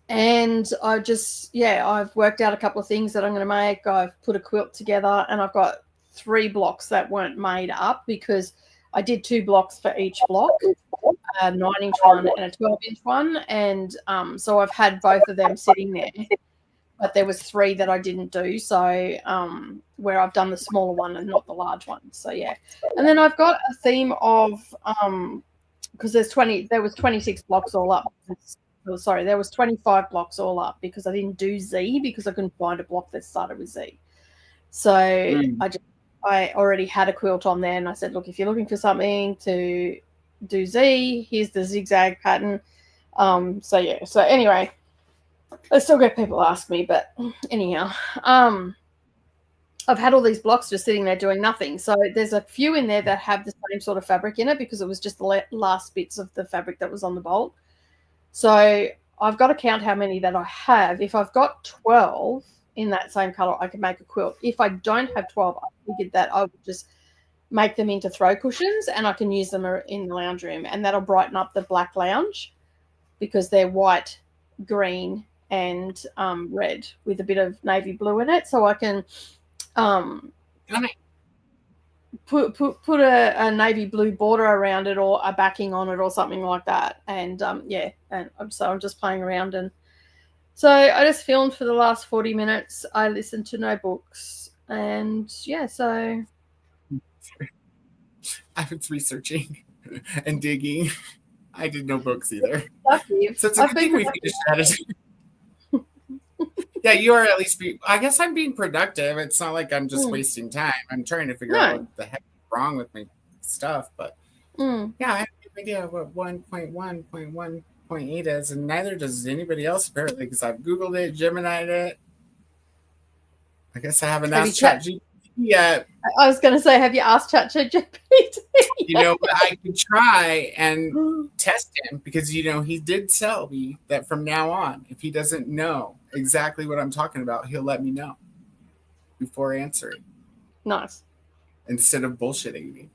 And I just, I've worked out a couple of things that I'm going to make. I've put a quilt together and I've got 3 blocks that weren't made up because I did 2 blocks for each block, a 9-inch one and a 12-inch one. And so I've had both of them sitting there. But there was 3 that I didn't do, so where I've done the smaller one and not the large one. So, yeah. And then I've got a theme of because there was 26 blocks all up. Sorry, there was 25 blocks all up because I didn't do Z because I couldn't find a block that started with Z. So I already had a quilt on there, and I said, look, if you're looking for something to do Z, here's the zigzag pattern. So yeah. So anyway, I still get people ask me, but anyhow, I've had all these blocks just sitting there doing nothing. So there's a few in there that have the same sort of fabric in it because it was just the last bits of the fabric that was on the bolt. So I've got to count how many that I have. If I've got 12 in that same color, I can make a quilt. If I don't have 12, I figured that I would just make them into throw cushions and I can use them in the lounge room, and that'll brighten up the black lounge because they're white, green, and red with a bit of navy blue in it. So I can put a navy blue border around it or a backing on it or something like that. And so I'm just playing around. And so I just filmed for the last 40 minutes. I listened to no books, and yeah, so I was researching and digging. I did no books either. So it's a good thing we finished that. Yeah, you are at least I guess I'm being productive. It's not like I'm just wasting time. I'm trying to figure out what the heck is wrong with my stuff. But yeah, I have no idea what 1.1.1.8 is, and neither does anybody else apparently, because I've Googled it, Gemini'd it. I guess I haven't asked ChatGPT yet. I was going to say, have you asked ChatGPT? You know, I could try and test him because, you know, he did tell me that from now on, if he doesn't know exactly what I'm talking about, he'll let me know before answering. Nice. Instead of bullshitting me.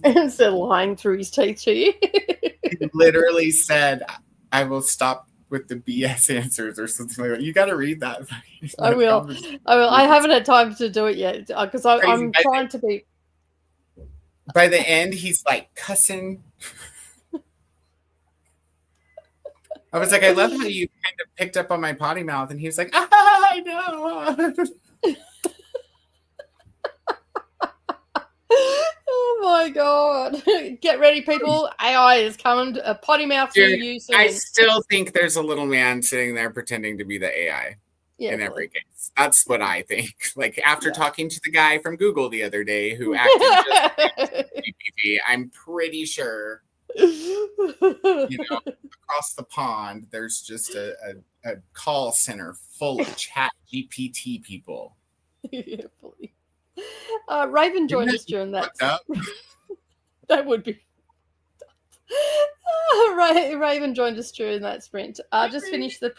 Instead of lying through his teeth to you. He literally said, I will stop with the BS answers or something like that. You got to read that. I will. I haven't had time to do it yet because I'm trying to be. By the end, he's like cussing. I was like, I love how you kind of picked up on my potty mouth, and he was like, I know. Oh my god! Get ready, people. AI is coming. A potty mouth to you soon. I still think there's a little man sitting there pretending to be the AI in every case. That's what I think. Like after talking to the guy from Google the other day who acted just GPT, I'm pretty sure, you know, across the pond, there's just a call center full of chat GPT people. Raven joined us during that. That would be. Raven joined us during that sprint. Just finished the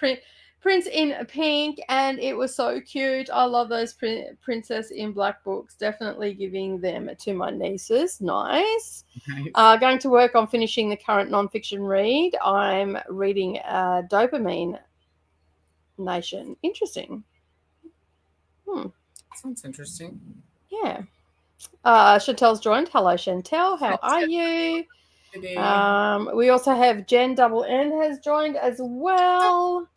Prince in Pink, and it was so cute. I love those Princess in Black books. Definitely giving them to my nieces. Nice. Going to work on finishing the current nonfiction read. I'm reading Dopamine Nation. Interesting. Sounds interesting. Yeah. Chantel's joined. Hello, Chantel. How are you? We also have Jen Double N has joined as well.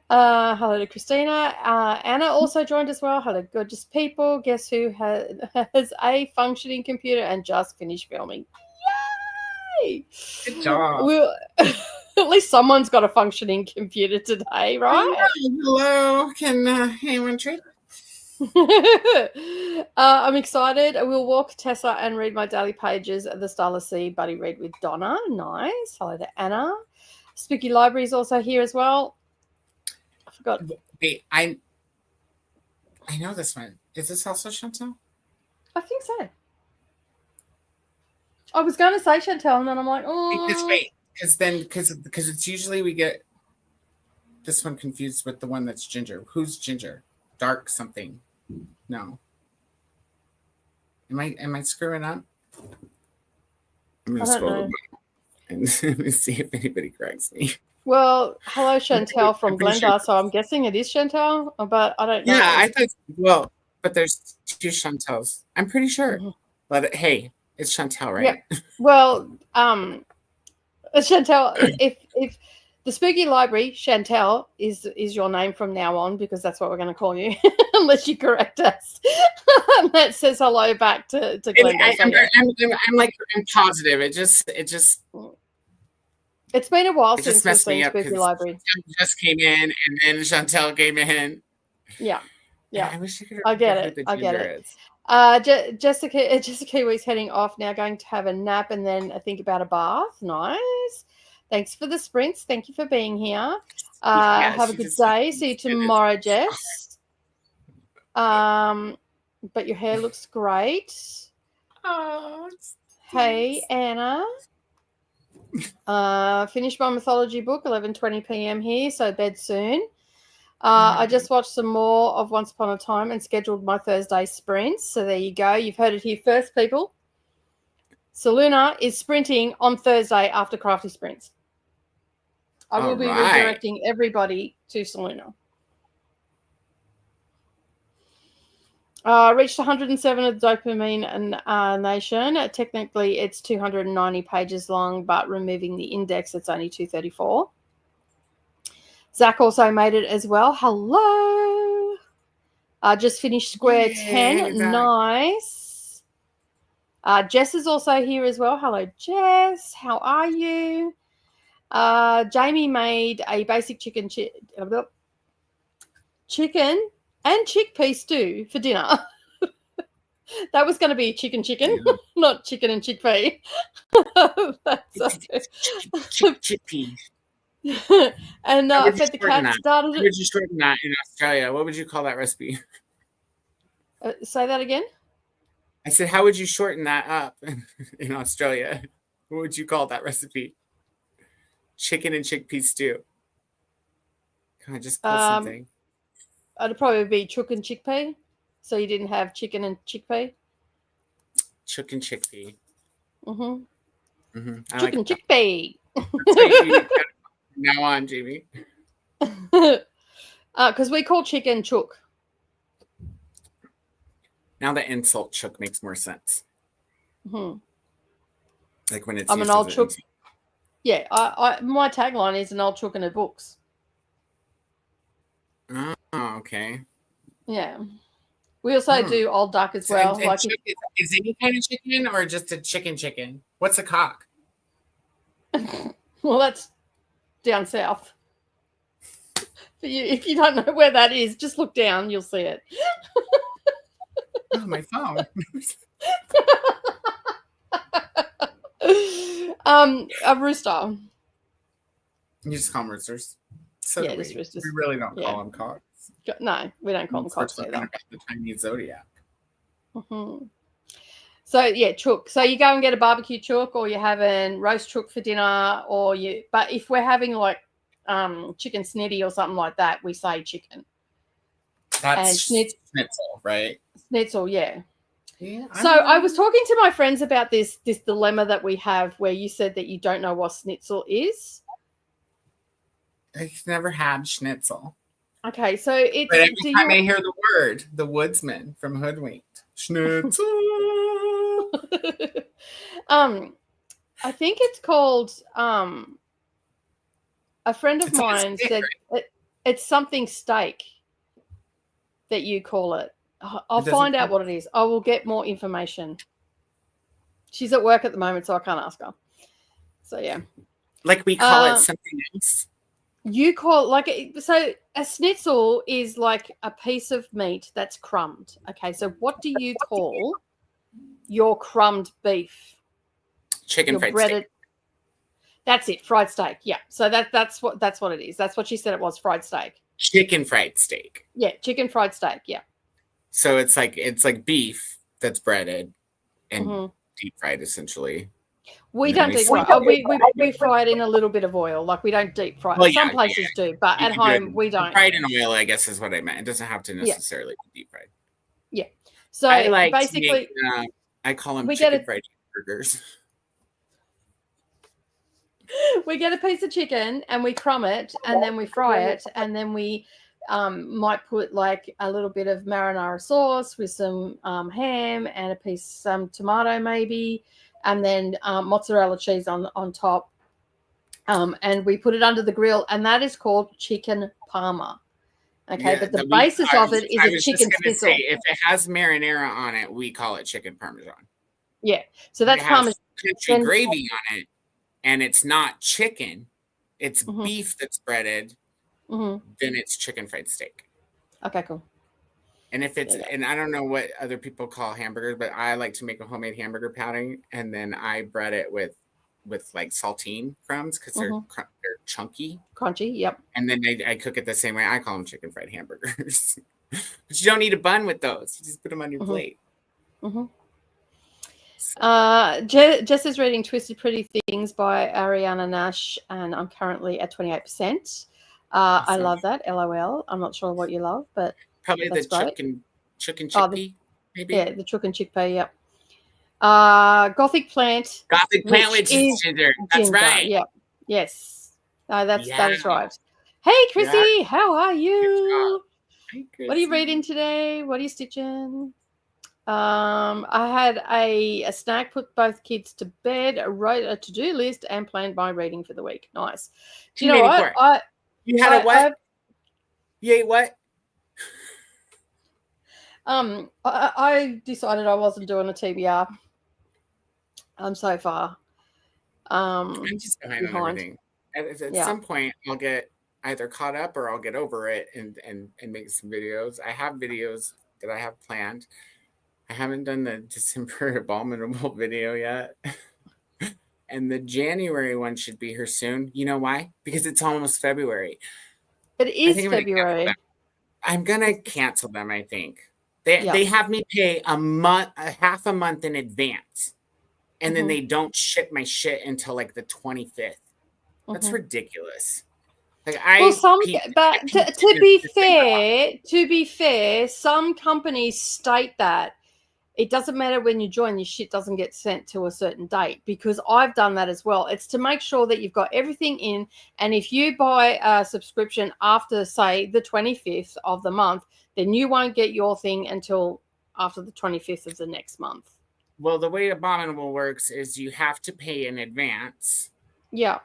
Hello to Christina. Anna also joined as well. Hello, gorgeous people. Guess who has a functioning computer and just finished filming? Yay! Good job. At least someone's got a functioning computer today, right? Hello. Can anyone trade? I'm excited. I will walk Tessa and read my daily pages at the Starless Sea buddy read with Donna. Nice. Hello to Anna. Spooky Library is also here as well. I forgot. Wait, I know this one. Is this also Chantel? I think so. I was going to say Chantel, and then I'm like, oh. Because it's usually we get this one confused with the one that's Ginger. Who's Ginger? Dark something. No. Am I screwing up? I'm gonna scroll and see if anybody corrects me. Well, hello Chantel from Glendale, so I'm guessing it is Chantel, but I don't know. Yeah, I thought. But there's two Chantels. I'm pretty sure. But hey, it's Chantel, right? Yeah. Well, Chantel, if The Spooky Library, Chantel, is your name from now on, because that's what we're going to call you, unless you correct us. That says hello back to Glenda. I'm positive. It just. It's been a while it since we've seen Spooky Library. Chantel just came in, and then Chantel came in. Yeah. I wish you could. I get it. Jessica Wee's heading off now, going to have a nap and then think about a bath. Nice. Thanks for the sprints. Thank you for being here. Have a good day. See you tomorrow, Jess. But your hair looks great. Oh, hey, Anna. Finished my mythology book, 11:20 p.m. here, so bed soon. I just watched some more of Once Upon a Time and scheduled my Thursday sprints. So there you go. You've heard it here first, people. Saluna is sprinting on Thursday after Crafty Sprints. I will be redirecting everybody to Saluna. Reached 107 of the Dopamine Nation. Technically, it's 290 pages long, but removing the index, it's only 234. Zach also made it as well. Hello. Just finished Square 10. Zach. Nice. Jess is also here as well. Hello, Jess. How are you? Jamie made a basic chicken and chickpea stew for dinner. That was going to be chicken, not chicken and chickpea. Chickpea. And fed the cat. Started. How would you shorten that in Australia? What would you call that recipe? Say that again. I said, how would you shorten that up in Australia? What would you call that recipe? Chicken and chickpea stew. Can I just pull something? It'd probably be chook and chickpea. So you didn't have chicken and chickpea? Chook and chickpea. Mm-hmm. Chook and chickpea. Now on, Jamie. Because we call chicken chook. Now the insult chook makes more sense. Like when it's I'm an old chook. Yeah, my tagline is an old chook in her books. Oh, okay. Yeah. We also do old duck as well. And like is any kind of chicken or just a chicken? What's a cock? Well, that's down south. If you don't know where that is, just look down, you'll see it. Oh, my phone. A rooster. You just call them roosters. So yeah, just roosters. We really don't call them cocks. No, we don't call them cocks either. About the Chinese zodiac. So yeah, chook. So you go and get a barbecue chook, or you're having roast chook for dinner, but if we're having like chicken snitty or something like that, we say chicken. That's schnitzel, right? Schnitzel, yeah. So I was talking to my friends about this dilemma that we have, where you said that you don't know what schnitzel is. I've never had schnitzel. Okay, so it's. But every time I hear the word, the woodsman from Hoodwinked, schnitzel. I think it's called. A friend of mine said it's something steak that you call it. I'll find out what it is. I will get more information. She's at work at the moment, so I can't ask her. So yeah, like we call it something else. You call so a schnitzel is like a piece of meat that's crumbed. Okay, so what do you call your crumbed beef? Chicken fried steak. That's it, fried steak. Yeah, so that's what it is. That's what she said it was, fried steak. Chicken fried steak. Yeah, chicken fried steak. Yeah. So it's like beef that's breaded and deep fried, essentially. We don't deep fry. We fry it in a little bit of oil. Like we don't deep fry. Well, some places do, but at home we don't. Fried in oil, I guess, is what I meant. It doesn't have to necessarily be deep fried. Yeah. So basically, I call them chicken fried burgers. We get a piece of chicken and we crumb it, and then we fry it, and then we might put like a little bit of marinara sauce with some ham and some tomato maybe, and then mozzarella cheese on top, And we put it under the grill, and that is called chicken parma. Okay, Yeah, but the basis of it is a chicken schnitzel. If it has marinara on it, we call it chicken parmesan. Yeah, so that's parmesan. Country gravy on it, and it's not chicken, it's beef that's breaded. Then it's chicken fried steak. Okay, cool. And if it's, and I don't know what other people call hamburgers, but I like to make a homemade hamburger patty, and then I bread it with like saltine crumbs because they're chunky, crunchy. Yep. And then I cook it the same way. I call them chicken fried hamburgers, but you don't need a bun with those. You just put them on your plate. Jess is reading Twisted Pretty Things by Ariana Nash, and I'm currently at 28%. I love that. LOL. I'm not sure what you love, but probably the chicken chickpea, maybe. Yeah, the chicken chickpea. Yep. Gothic plant. Gothic plant, which is ginger. That's right. Yep. Yes. That is right. Hey, Chrissy, how are you? Hey, what are you reading today? What are you stitching? I had a snack, put both kids to bed, wrote a to-do list, and planned my reading for the week. Nice. Do you know what? You had a what? You ate what? I decided I wasn't doing a TBR. So far. I'm just behind on everything. At some point, I'll get either caught up or I'll get over it and make some videos. I have videos that I have planned. I haven't done the December abominable video yet. And the January one should be here soon. You know why? Because it's almost February. It is February. I'm going to cancel them, I think. They have me pay half a month in advance. And then they don't ship my shit until like the 25th. That's ridiculous. Like to be fair, some companies state that it doesn't matter when you join, your shit doesn't get sent to a certain date, because I've done that as well. It's to make sure that you've got everything in. And if you buy a subscription after, say, the 25th of the month, then you won't get your thing until after the 25th of the next month. Well, the way Abominable works is you have to pay in advance. Yeah.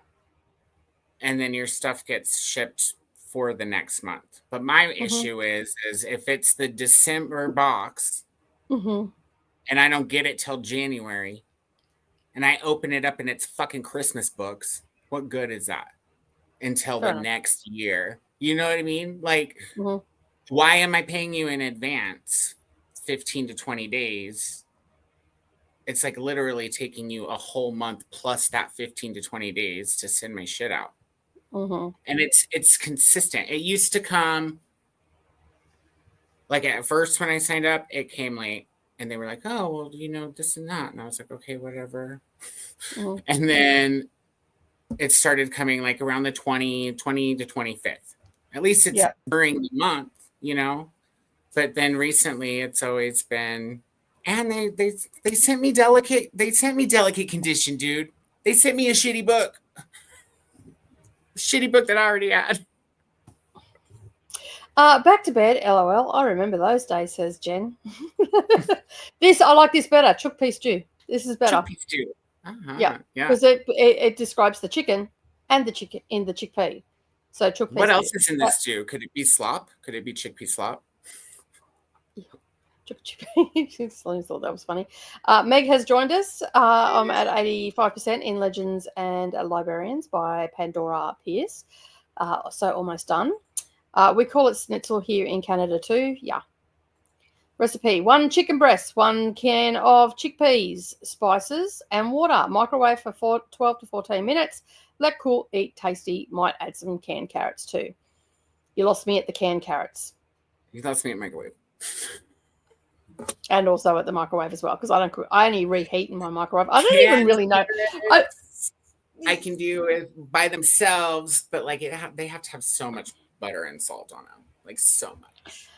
And then your stuff gets shipped for the next month. But my issue is if it's the December box and I don't get it till January and I open it up and it's fucking Christmas books, what good is that until the next year? You know what I mean? Like, why am I paying you in advance 15 to 20 days? It's like literally taking you a whole month plus that 15 to 20 days to send my shit out. And it's consistent. It used to come, like at first when I signed up, it came late. And they were like, oh, well, you know, this and that. And I was like, okay, whatever. And then it started coming like around the 20 to 25th. At least it's during the month, you know. But then recently it's always been, and they sent me delicate condition, dude. They sent me a shitty book. Shitty book that I already had. Back to bed, LOL. I remember those days, says Jen. I like this better. Chickpea stew. This is better. Chickpea stew. Yeah. Because it describes the chicken and the chicken in the chickpea. So chickpea. What else is in this stew? Could it be slop? Could it be chickpea slop? She thought that was funny. Meg has joined us. I'm at 85% in Legends and Librarians by Pandora Pierce. So almost done. We call it schnitzel here in Canada too. Yeah. Recipe: 1 chicken breast, 1 can of chickpeas, spices, and water. Microwave for 12 to 14 minutes. Let cool, eat tasty. Might add some canned carrots too. You lost me at the canned carrots. You lost me at microwave. And also at the microwave as well, because I only reheat in my microwave. I don't even really know. I can do it by themselves, but like they have to have so much butter and salt on them, like so much.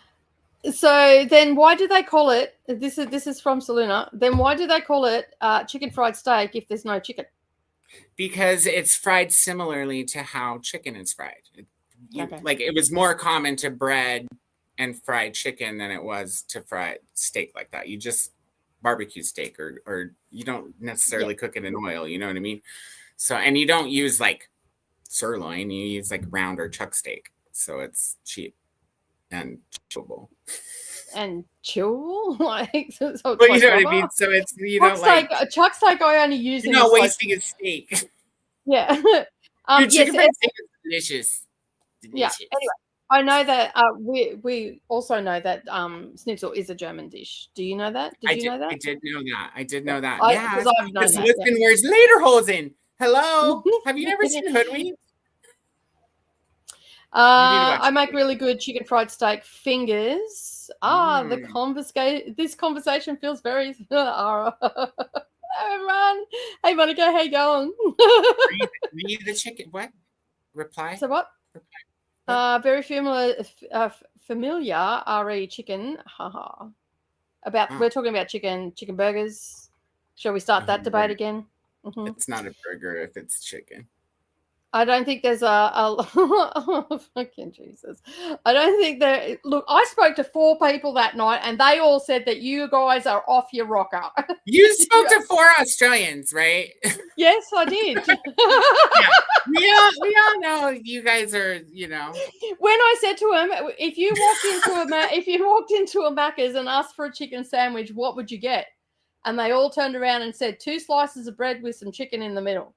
So then why do they call it, this is from Saluna, then why do they call it chicken fried steak if there's no chicken? Because it's fried similarly to how chicken is fried. Like it was more common to bread and fried chicken than it was to fried steak like that. You just barbecue steak or you don't necessarily cook it in oil, you know what I mean? So, and you don't use like sirloin, you use like round or chuck steak, so it's cheap and chewable. And chewable, like so it's well, you know what I mean. So it's chuck steak. Chuck steak I only use. You're not wasting a steak. Yeah. Dude, chicken fried steak is delicious. Yeah. Anyway, I know that we also know that schnitzel is a German dish. Do you know that? Did you know that? I did know that. I did know that. Yeah. Because I've known that. Listen, where's Lederhosen? Hello. Have you never seen Hoodwink? I make really good chicken fried steak fingers. This conversation feels very. Hey, everyone. Hey, Monica, how you going? Read the chicken. What? Reply. So what? Very familiar. Re chicken. Haha. We're talking about chicken burgers. Shall we start that debate again? Mm-hmm. It's not a burger if it's chicken. I don't think there's fucking Jesus. I don't think there. Look, I spoke to 4 people that night, and they all said that you guys are off your rocker. You spoke to 4 Australians, right? Yes, I did. Yeah. We all know you guys are. You know. When I said to him, if you walked into a Macca's and asked for a chicken sandwich, what would you get? And they all turned around and said 2 slices of bread with some chicken in the middle.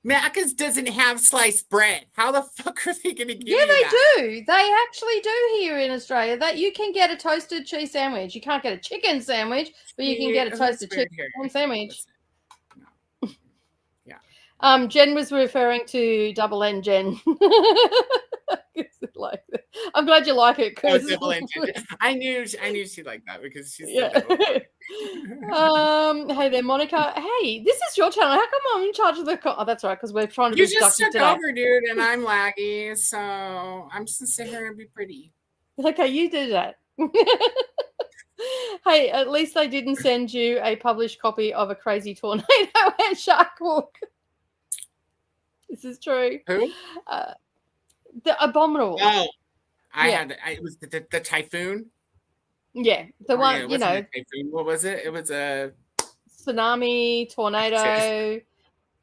Macca's doesn't have sliced bread. How the fuck are they going to give you that? Yeah, they do. They actually do here in Australia. That you can get a toasted cheese sandwich. You can't get a chicken sandwich, but you can get a toasted chicken sandwich. No. Yeah. Jen was referring to Double N Jen. I'm glad you like it, Chris. I knew she liked that because she's hey there, Monica. Hey, this is your channel. How come I'm in charge of the? Oh, that's right, because we're trying to. You just took over, dude, and I'm laggy, so I'm just gonna sit here and be pretty. Okay, you do that. Hey, at least they didn't send you a published copy of A Crazy Tornado and Shark Book. This is true. Who? The Abominable. Oh, it was the typhoon. Yeah, the one, you know. Typhoon. What was it? It was a tsunami, tornado. It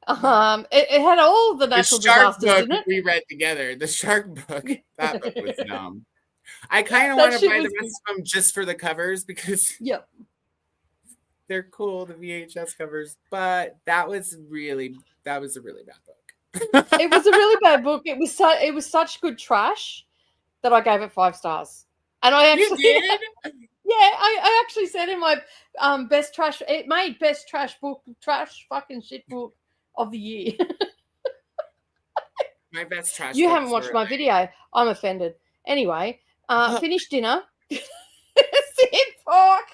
had all the natural disasters, didn't it? We read together the shark book. That book was dumb. I kind of want to buy the rest of them just for the covers because they're cool, the VHS covers. But that was a really bad book. It was a really bad book. It was such good trash that I gave it 5 stars. And I actually did? I actually said in my best trash. It made best trash fucking shit book of the year. My best trash. You haven't watched my video. I'm offended. Anyway, finished dinner. Seared pork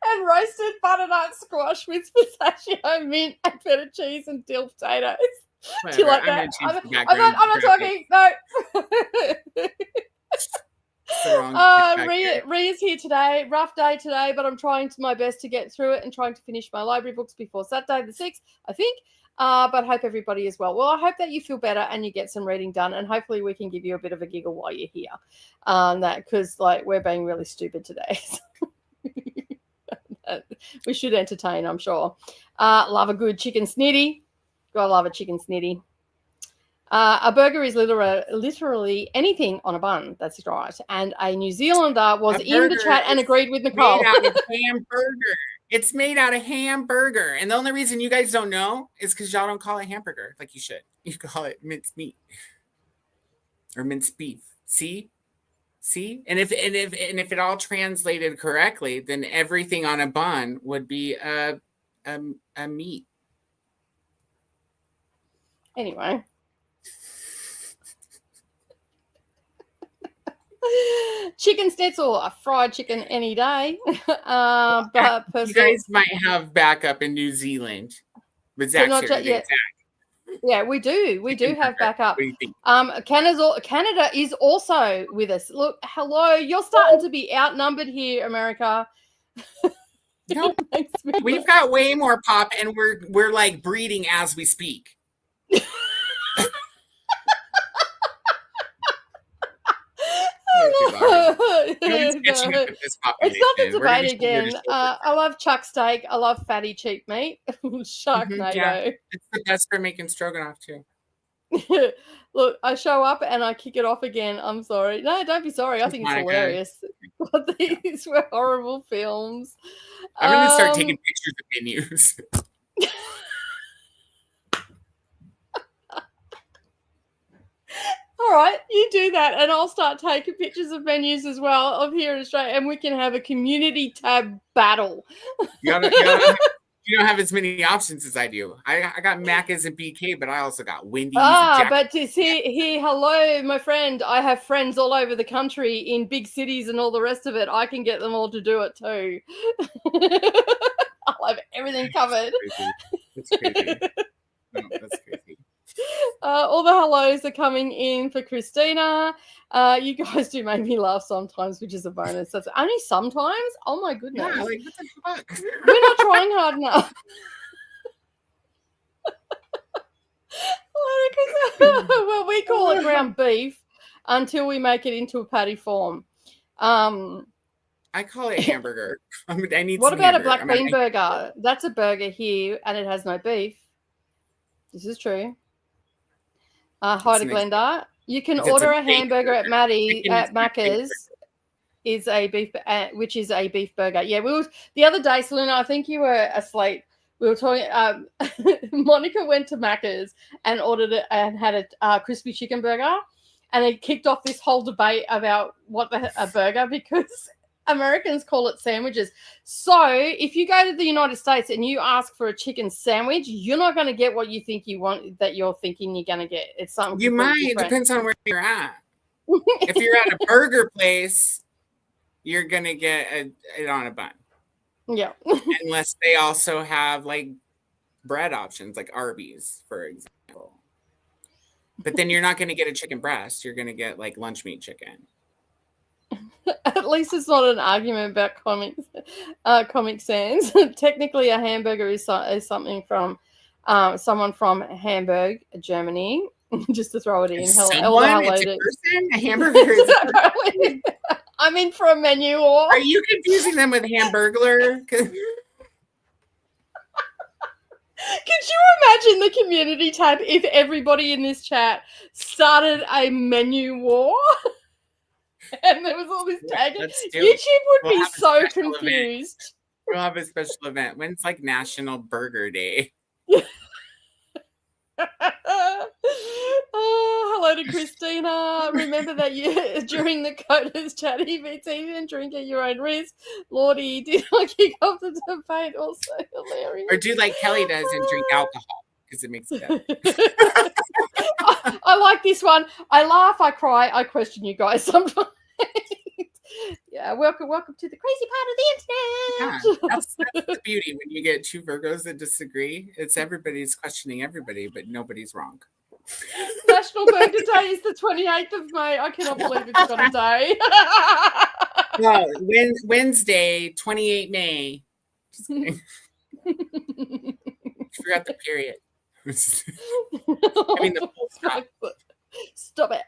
and roasted butternut squash with pistachio, mint, and feta cheese and dill potatoes. Whatever. Do you like that? I'm not talking. No. Ria's here today. Rough day today, but I'm trying my best to get through it and trying to finish my library books before Saturday the 6th, I think. But hope everybody is well. Well, I hope that you feel better and you get some reading done, and hopefully we can give you a bit of a giggle while you're here. Because we're being really stupid today. We should entertain, I'm sure. Love a good chicken snitty. Gotta love a chicken snitty. A burger is literally anything on a bun. That's right. And a New Zealander was in the chat and agreed with Nicole. Made out of hamburger. It's made out of hamburger. And the only reason you guys don't know is because y'all don't call it hamburger like you should. You call it minced meat or minced beef. See? And if it all translated correctly, then everything on a bun would be a meat. Anyway. Chicken schnitzel, a fried chicken any day. But you guys might have backup in New Zealand. But Zach's here. Yeah, we do. We do have backup. Canada is also with us. Look, hello. You're starting to be outnumbered here, America. No, we've got way more pop, and we're like breeding as we speak. It's not the debate again. I love chuck steak. I love fatty cheap meat. Sharknado. Yeah. It's the best for making stroganoff too. Look, I show up and I kick it off again. I'm sorry. No, don't be sorry. I think it's hilarious. But these were horrible films. I'm going to start taking pictures of menus. All right, you do that, and I'll start taking pictures of menus as well of here in Australia, and we can have a community tab battle. You don't have as many options as I do. I got Macca's and BK, but I also got Wendy's. But to see, hello, my friend. I have friends all over the country in big cities and all the rest of it. I can get them all to do it too. I'll have everything covered. That's crazy. No, that's crazy. All the hellos are coming in for Christina. You guys do make me laugh sometimes, which is a bonus. That's only sometimes. Oh my goodness! Yeah, like what the fuck? We're not trying hard enough. Well, we call it ground beef until we make it into a patty form. I call it hamburger. I need. What about a black bean burger? That's a burger here, and it has no beef. This is true. Hi to Glenda. You can order a hamburger at Macca's. Is a beef, which is a beef burger. Yeah, the other day, Selena. I think you were asleep. We were talking. Monica went to Macca's and ordered it and had a crispy chicken burger, and it kicked off this whole debate about a burger because Americans call it sandwiches. So if you go to the United States and you ask for a chicken sandwich, you're not going to get what you think you want, that you're thinking you're going to get. It's something you might. It depends on where you're at. If you're at a burger place, you're going to get it on a bun. Yeah. Unless they also have like bread options, like Arby's, for example. But then you're not going to get a chicken breast. You're going to get like lunch meat chicken. At least it's not an argument about Comic Sans. Technically, a hamburger is something from someone from Hamburg, Germany. Just to throw it in. It's a person? A hamburger is a person? I'm in for a menu war. Are you confusing them with Hamburglar? Could you imagine the community tab if everybody in this chat started a menu war? And there was all this tagging. YouTube would be so confused. We'll have a special event when it's like National Burger Day. Oh, hello to Christina. Remember that you during the Koda's chat, it's even drink at your own risk. Lordy, did I kick off the debate? Also hilarious. Or do like Kelly does and drink alcohol because it makes it better. I like this one. I laugh, I cry, I question you guys sometimes. Yeah, welcome to the crazy part of the internet. Yeah, that's the beauty when you get two Virgos that disagree. It's everybody's questioning everybody, but nobody's wrong. National Burger Day is the 28th of May. I cannot believe it's got a day. Well, Wednesday, 28 May. Just kidding. Forgot the period. I mean the full stop. Stop it.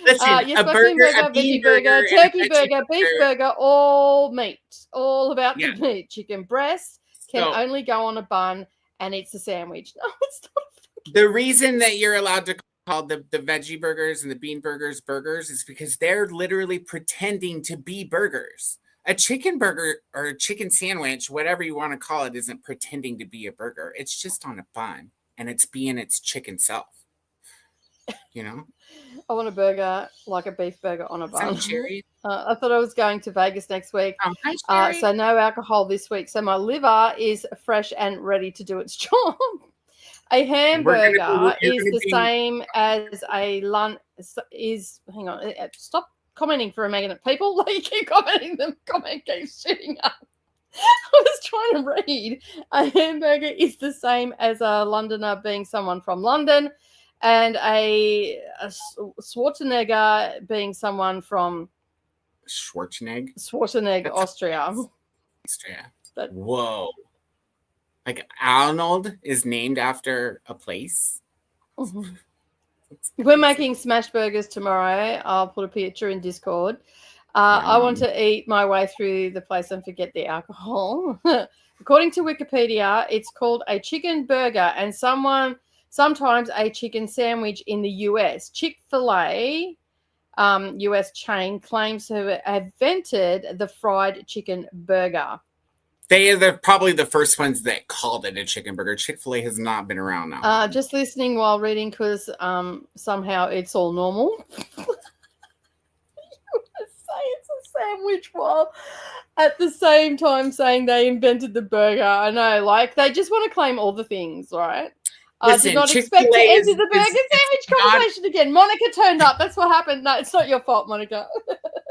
Listen, yes, a burger, veggie burger, turkey burger, beef burger, all meat. All about the meat. Chicken breast can only go on a bun, and it's a sandwich. No, it's not. The reason that you're allowed to call the veggie burgers and the bean burgers is because they're literally pretending to be burgers. A chicken burger or a chicken sandwich, whatever you want to call it, isn't pretending to be a burger. It's just on a bun, and it's being its chicken self. You know, I want a burger, like a beef burger on a bun. Cherry. I thought I was going to Vegas next week. Hi, so no alcohol this week. So my liver is fresh and ready to do its job. A hamburger is the same as a lunch. Hang on, stop commenting for a minute, people. Like you keep commenting, the comment keeps shooting up. I was trying to read. A hamburger is the same as a Londoner being someone from London. And a Schwarzenegger being someone from Schwarzenegger, Austria. But, whoa. Like Arnold is named after a place. Mm-hmm. We're making smash burgers tomorrow. I'll put a picture in Discord. I want to eat my way through the place and forget the alcohol. According to Wikipedia, it's called a chicken burger, and someone sometimes a chicken sandwich in the US. Chick-fil-A, US chain, claims to have invented the fried chicken burger. They are probably the first ones that called it a chicken burger. Chick-fil-A has not been around now. Just listening while reading because somehow it's all normal. Say it's a sandwich while at the same time saying they invented the burger. I know, like they just want to claim all the things, right? I did not expect to enter the burger sandwich conversation again. Monica turned up. That's what happened. No, it's not your fault, Monica.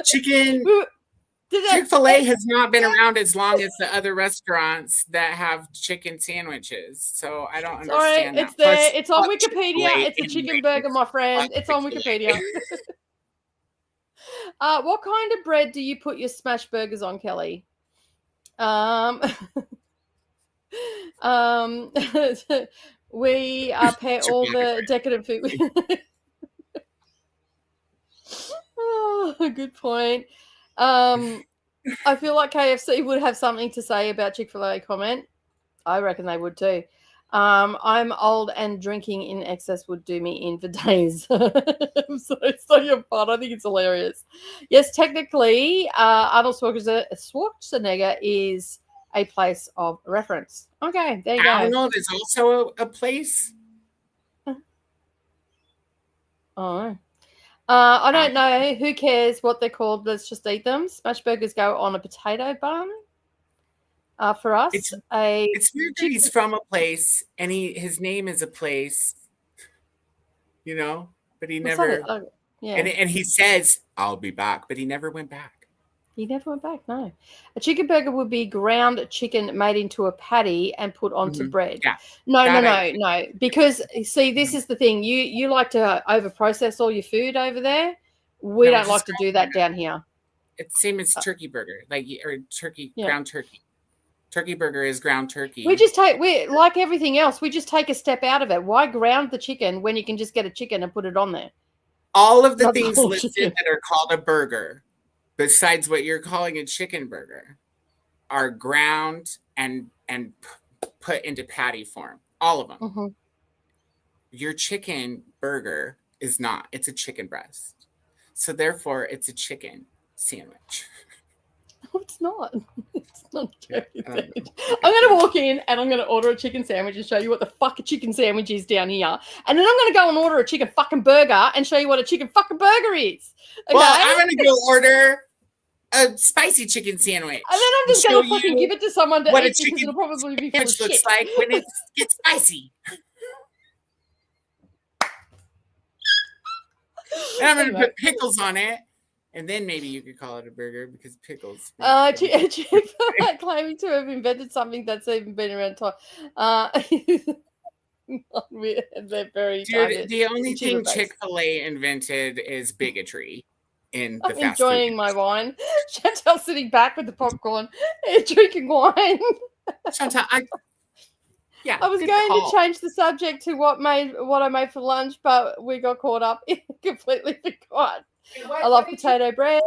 Chick-fil-A has not been around as long as the other restaurants that have chicken sandwiches. So I don't understand. Sorry, it's there. It's on Wikipedia. It's a chicken burger, my friend. It's on Wikipedia. What kind of bread do you put your smash burgers on, Kelly? We pair all the decadent food. Oh, good point. I feel like KFC would have something to say about Chick-fil-A comment. I reckon they would too. I'm old and drinking in excess would do me in for days. So it's not your fault. I think it's hilarious. Yes, technically, Arnold Schwarzenegger is a place of reference. Okay, there you go. Arnold is also a place? Oh. I don't know. Who cares what they're called? Let's just eat them. Smash burgers go on a potato bun. For us, it's weird that he's from a place and his name is a place, you know, but he never. And he says, "I'll be back," but he never went back. He never went back. No, a chicken burger would be ground chicken made into a patty and put onto bread. Yeah. No. Because see, this is the thing. You like to over process all your food over there. We don't like to do that down here. It's the same as turkey burger, ground turkey. Turkey burger is ground turkey. We like everything else. We just take a step out of it. Why ground the chicken when you can just get a chicken and put it on there? All of the things listed that are called a burger, besides what you're calling a chicken burger, are ground and put into patty form. All of them. Mm-hmm. Your chicken burger is not. It's a chicken breast. So therefore, it's a chicken sandwich. No, it's not. It's not a I'm going to walk in and I'm going to order a chicken sandwich and show you what the fuck a chicken sandwich is down here. And then I'm going to go and order a chicken fucking burger and show you what a chicken fucking burger is. Okay? Well, I'm going to go order a spicy chicken sandwich. And then I'm just going to fucking give it to someone to eat because it'll probably be full of shit. Looks like when it gets spicy. And I'm going to put pickles on it. And then maybe you could call it a burger because pickles. Chick-fil-A claiming to have invented something that's even been around time. They're very the only thing Chick-fil-A invented is bigotry in the fast food. Enjoying my wine. Chantal sitting back with the popcorn and drinking wine. Chantal, I was going to change the subject to what I made for lunch, but we got caught up. Completely forgot. I love potato bread.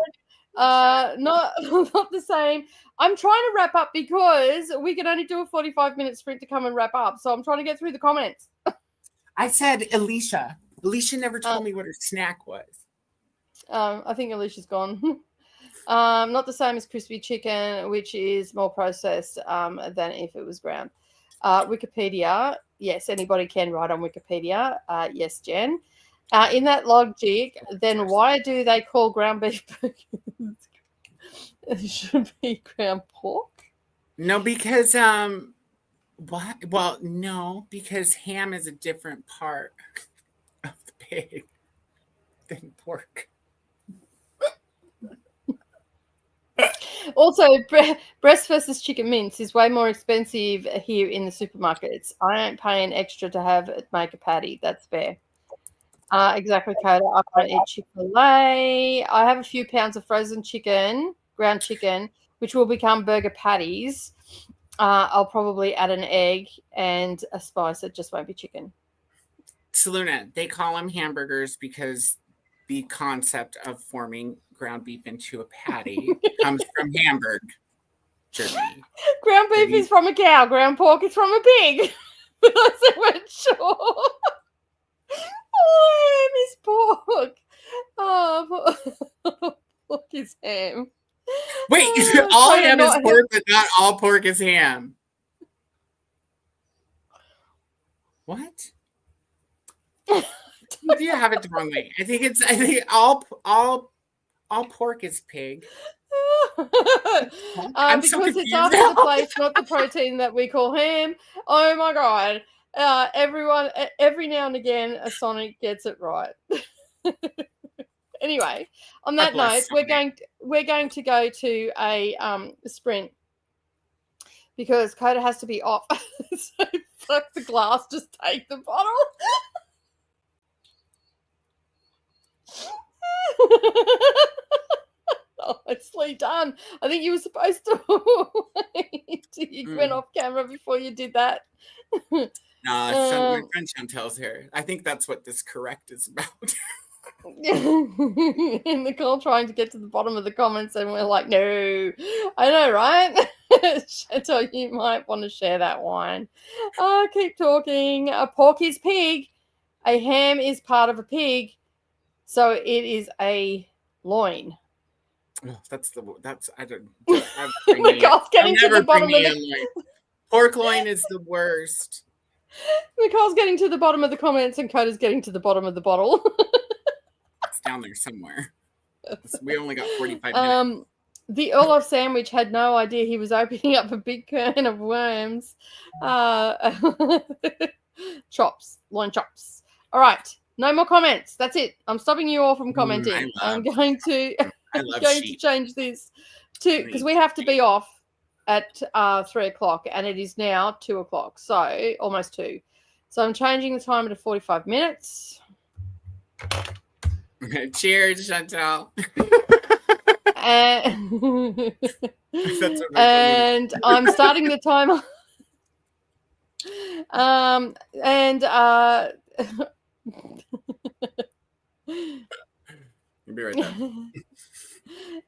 Not the same. I'm trying to wrap up because we can only do a 45-minute sprint to come and wrap up. So I'm trying to get through the comments. I said Alicia. Alicia never told me what her snack was. I think Alicia's gone. Not the same as crispy chicken, which is more processed than if it was ground. Wikipedia. Yes, anybody can write on Wikipedia. Yes, Jen. In that logic, then why do they call ground beef burgers? It should be ground pork. No, because what? Well, no, because ham is a different part of the pig than pork. Also, breast versus chicken mince is way more expensive here in the supermarkets. I ain't paying extra to have it make a patty. That's fair. Exactly, Koda. I don't eat Chick-fil-A. I have a few pounds of frozen chicken, ground chicken, which will become burger patties. I'll probably add an egg and a spice. It just won't be chicken. Saluna, they call them hamburgers because the concept of forming ground beef into a patty comes from Hamburg, Germany. Ground beef is from a cow. Ground pork is from a pig. But I wasn't sure. Oh, ham is pork. Oh, pork is ham. Wait, all ham is pork, but not all pork is ham. What? You have it the wrong way. I think all pork is pig. Because so it's after the place, not the protein that we call ham. Oh my god! Everyone, every now and again, a Sonic gets it right. Anyway, on that note, we're going to go to a sprint because Koda has to be off. So fuck the glass, just take the bottle. Nicely done. I think you were supposed to. You went off camera before you did that. No, my friend Chantel's here. I think that's what this correct is about. And Nicole trying to get to the bottom of the comments, and we're like, no. I know, right? Chantel, you might want to share that wine. Keep talking. A pork is pig. A ham is part of a pig. So it is a loin. Oh, I don't. Nicole's getting to the bottom of the pork loin is the worst. Nicole's getting to the bottom of the comments, and Koda's getting to the bottom of the bottle. It's down there somewhere. We only got 45 minutes. The Earl of Sandwich had no idea he was opening up a big can of worms. Chops, loin chops. All right, no more comments. That's it. I'm stopping you all from commenting. I'm going to change this to because we have to be off at 3 o'clock, and it is now 2 o'clock, so almost 2. So I'm changing the timer to 45 minutes. Cheers, Chantel. And I'm starting the timer. You'll be right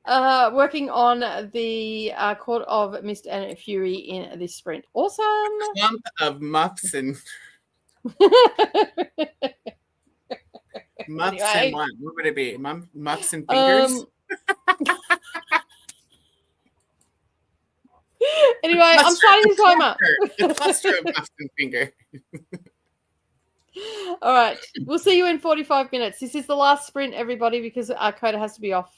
there. Working on the Court of Mist and Fury in this sprint. Awesome. Clump of muffs and muffs and what? What would it be? Muffs and fingers? Anyway, I'm starting the timer. The cluster of muffs and fingers. All right. We'll see you in 45 minutes. This is the last sprint, everybody, because Koda has to be off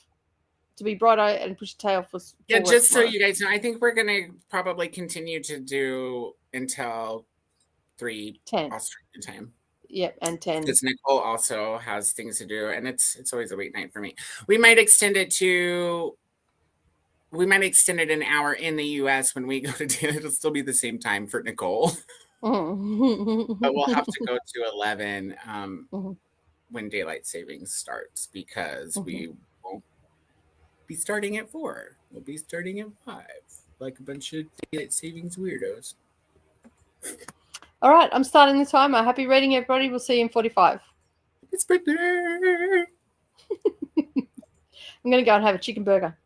to be brought out and push tail for yeah, just so you guys know, I think we're going to probably continue to do until 3:10 Australian time. Yep, and 10. Because Nicole also has things to do, and it's always a weeknight for me. We might extend it an hour in the US when we go to dinner. It'll still be the same time for Nicole. But we'll have to go to 11 when daylight savings starts because we won't be starting at 4. We'll be starting at 5, like a bunch of daylight savings weirdos. All right, I'm starting the timer. Happy reading, everybody. We'll see you in 45. It's birthday. I'm going to go and have a chicken burger.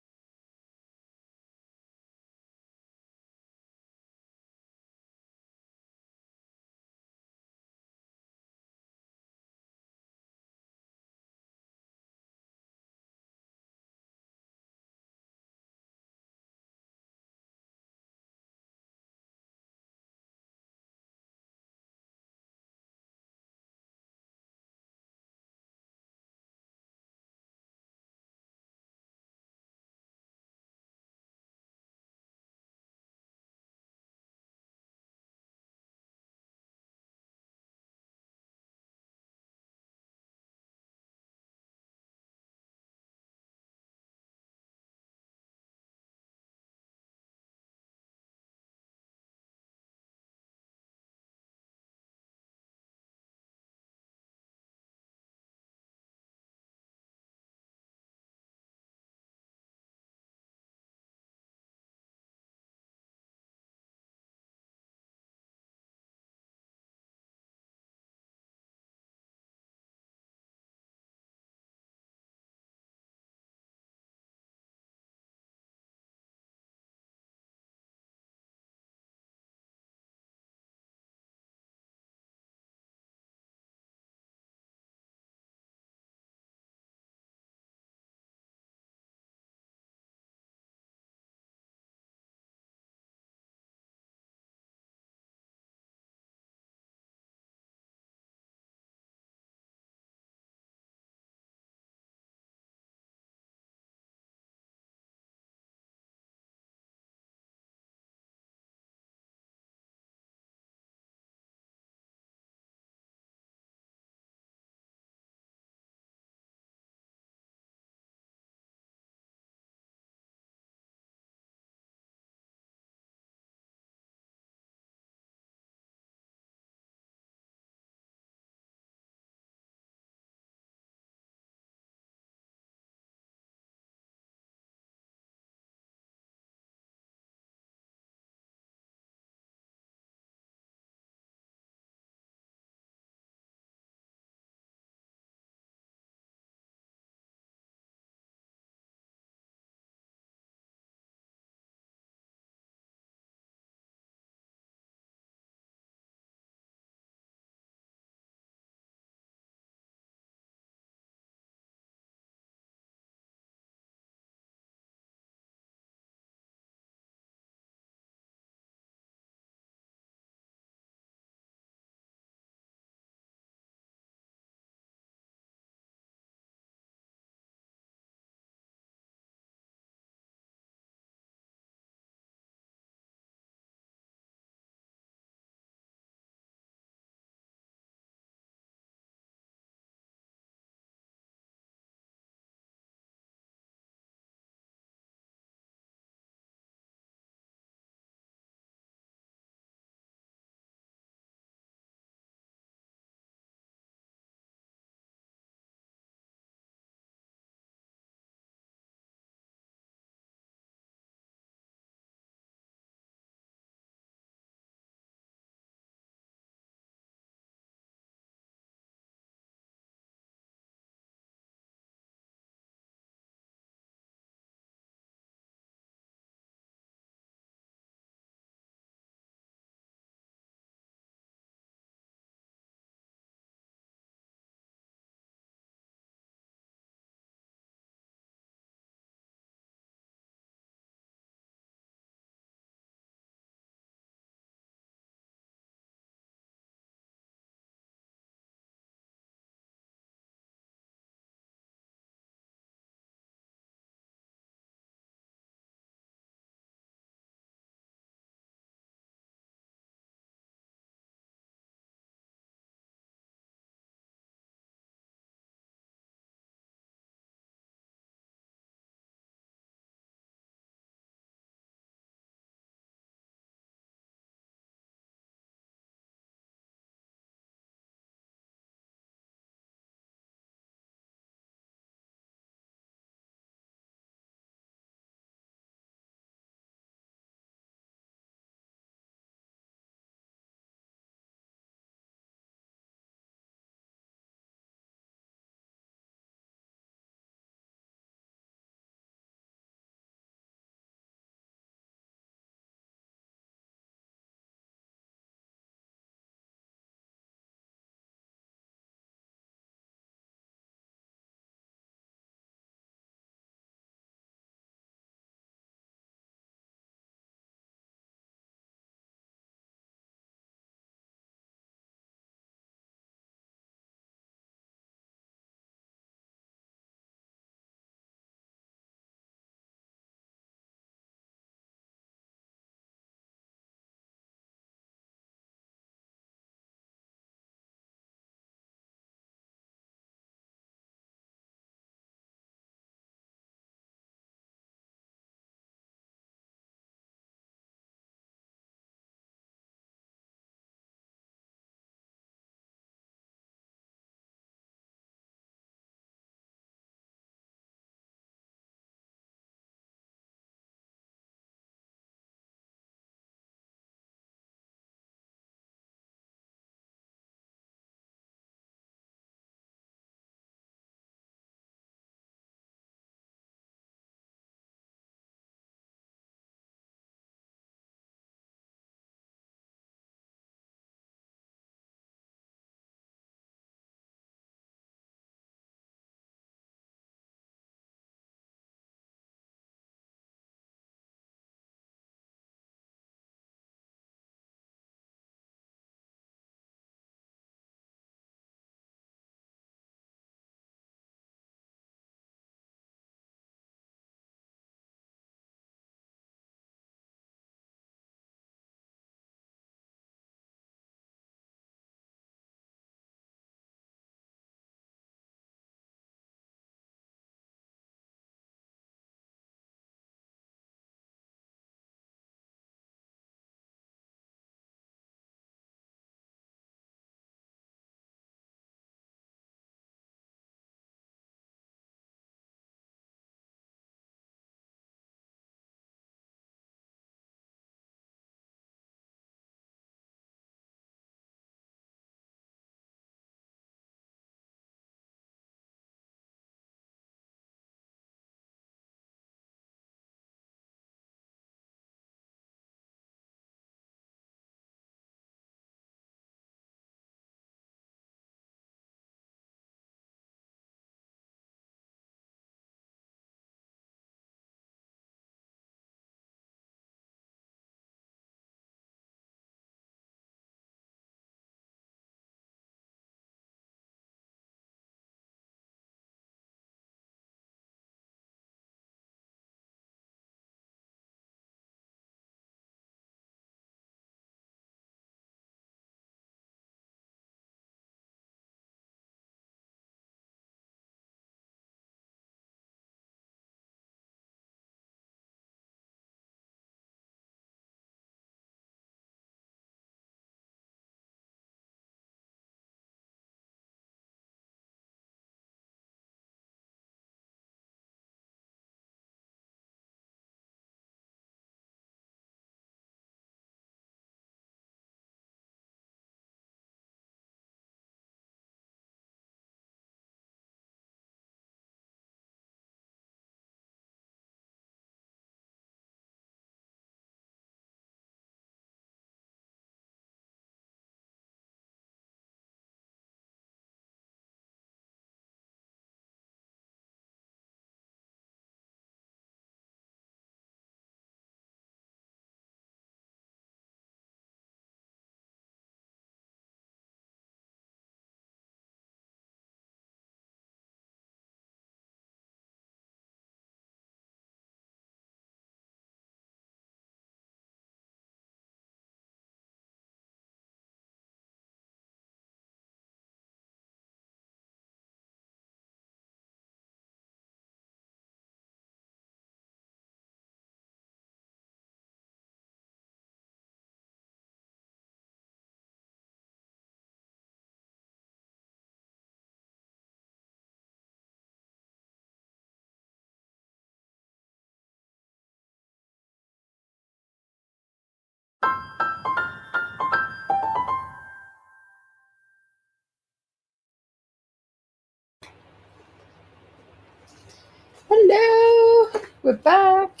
Hello, we're back.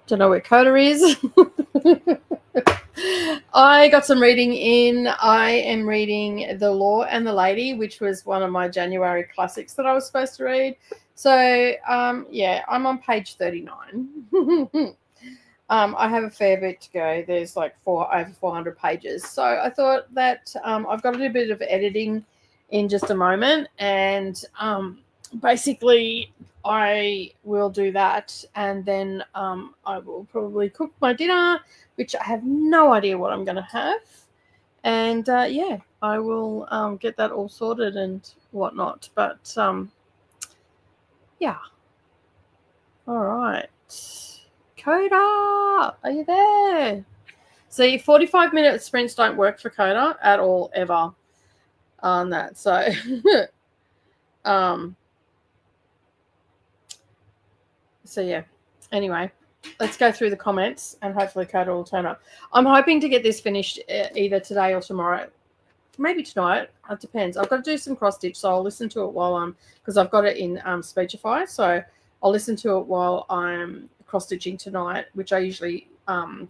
Don't know where Koda is. I got some reading in. I am reading The Law and the Lady, which was one of my January classics that I was supposed to read. So, yeah, I'm on page 39. I have a fair bit to go. There's like over 400 pages. So I thought that I've got to do a bit of editing in just a moment. And basically, I will do that. And then I will probably cook my dinner, which I have no idea what I'm going to have. And yeah, I will get that all sorted and whatnot. But yeah. All right. Koda, are you there? See, 45-minute sprints don't work for Koda at all, ever on that. So, so yeah. Anyway, let's go through the comments and hopefully Koda will turn up. I'm hoping to get this finished either today or tomorrow. Maybe tonight. It depends. I've got to do some cross stitch, so I'll listen to it while because I've got it in Speechify, so I'll listen to it while I'm cross stitching tonight, which I usually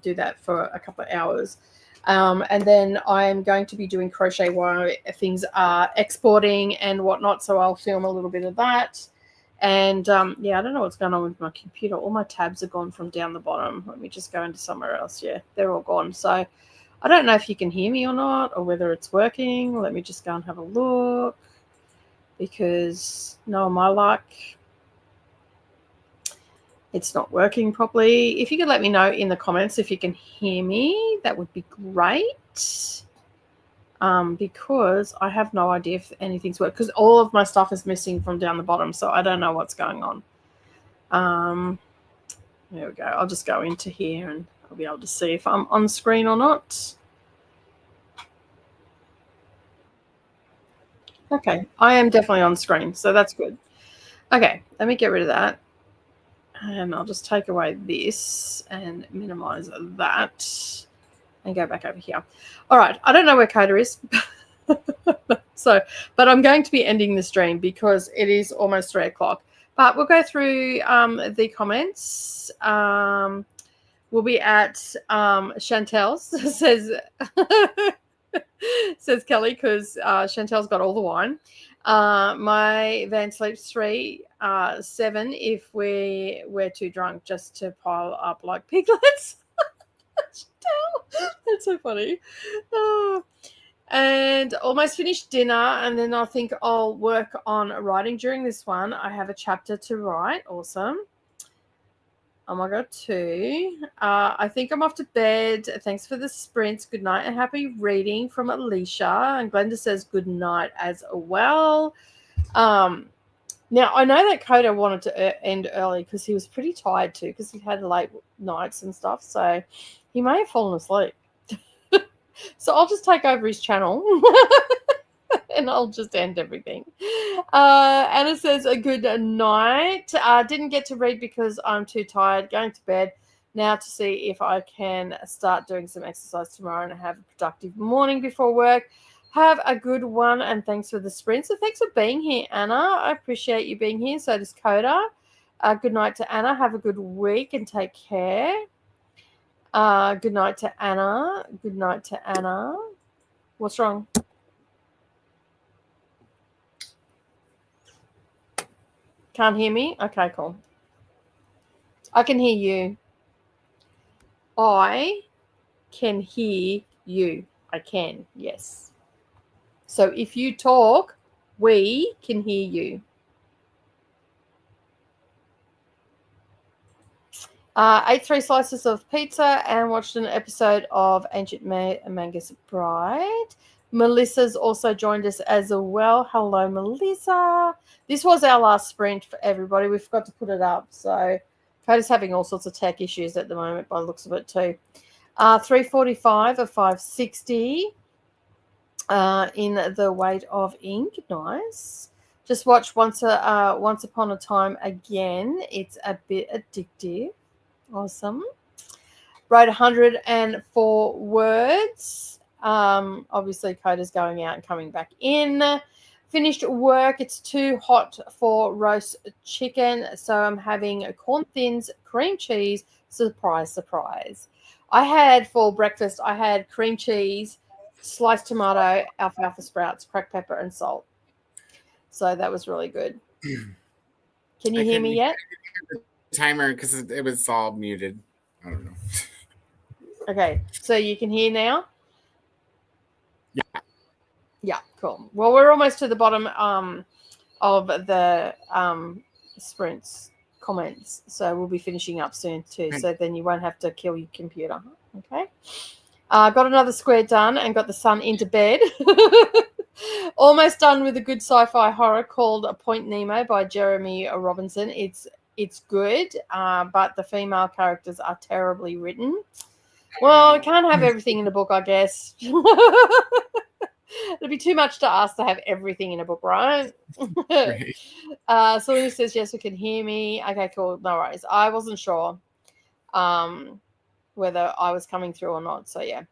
do that for a couple of hours. And then I'm going to be doing crochet while things are exporting and whatnot, so I'll film a little bit of that. And yeah, I don't know what's going on with my computer. All my tabs are gone from down the bottom. Let me just go into somewhere else. Yeah, they're all gone. So I don't know if you can hear me or not, or whether it's working. Let me just go and have a look, because no, my luck, it's not working properly. If you could let me know in the comments if you can hear me, that would be great. Because I have no idea if anything's working, because all of my stuff is missing from down the bottom, so I don't know what's going on. There we go. I'll just go into here and I'll be able to see if I'm on screen or not. Okay, I am definitely on screen, so that's good. Okay, let me get rid of that. And I'll just take away this and minimize that and go back over here. All right, I don't know where Koda is. So, but I'm going to be ending the stream because it is almost 3 o'clock. But we'll go through the comments. We'll be at Chantel's, says Kelly, because Chantel's got all the wine. My van sleeps 3, 7 if we're too drunk just to pile up like piglets. Chantel, that's so funny. And almost finished dinner, and then I think I'll work on writing during this one. I have a chapter to write. Awesome. Oh my God, 2. I think I'm off to bed. Thanks for the sprints. Good night and happy reading from Alicia. And Glenda says good night as well. Now, I know that Koda wanted to end early because he was pretty tired too, because he had late nights and stuff. So he may have fallen asleep. So I'll just take over his channel and I'll just end everything. Anna says a good night. Didn't get to read because I'm too tired. Going to bed now to see if I can start doing some exercise tomorrow and have a productive morning before work. Have a good one, and thanks for the sprint. So thanks for being here, Anna. I appreciate you being here. So does Koda. Good night to Anna. Have a good week and take care. Good night to Anna. Good night to Anna. What's wrong? Can't hear me? Okay, cool. I can hear you. I can hear you. I can, yes. So if you talk, we can hear you. Ate 3 slices of pizza and watched an episode of Ancient Mangus Bride. Melissa's also joined us as well. Hello, Melissa. This was our last sprint for everybody. We forgot to put it up. So Koda's having all sorts of tech issues at the moment by the looks of it too. 345 of 560 in the weight of ink. Nice. Just watch Once Upon a Time again. It's a bit addictive. Awesome. Wrote 104 words. Obviously, Koda's going out and coming back in. Finished work. It's too hot for roast chicken, so I'm having corn thins, cream cheese. Surprise, surprise. I had for breakfast, I had cream cheese, sliced tomato, alfalfa sprouts, cracked pepper, and salt. So that was really good. Can you hear me yet? Timer because it was all muted. I don't know. Okay, so you can hear now? Yeah. Yeah, cool. Well, we're almost to the bottom of the sprints comments, so we'll be finishing up soon too. So then you won't have to kill your computer. Okay. Got another square done and got the son into bed. Almost done with a good sci-fi horror called Point Nemo by Jeremy Robinson. It's good, but the female characters are terribly written. Well, I can't have everything in a book, I guess. It'd be too much to ask to have everything in a book, right? Right. Selena says, yes, we can hear me. Okay, cool. No worries. I wasn't sure whether I was coming through or not. So, yeah.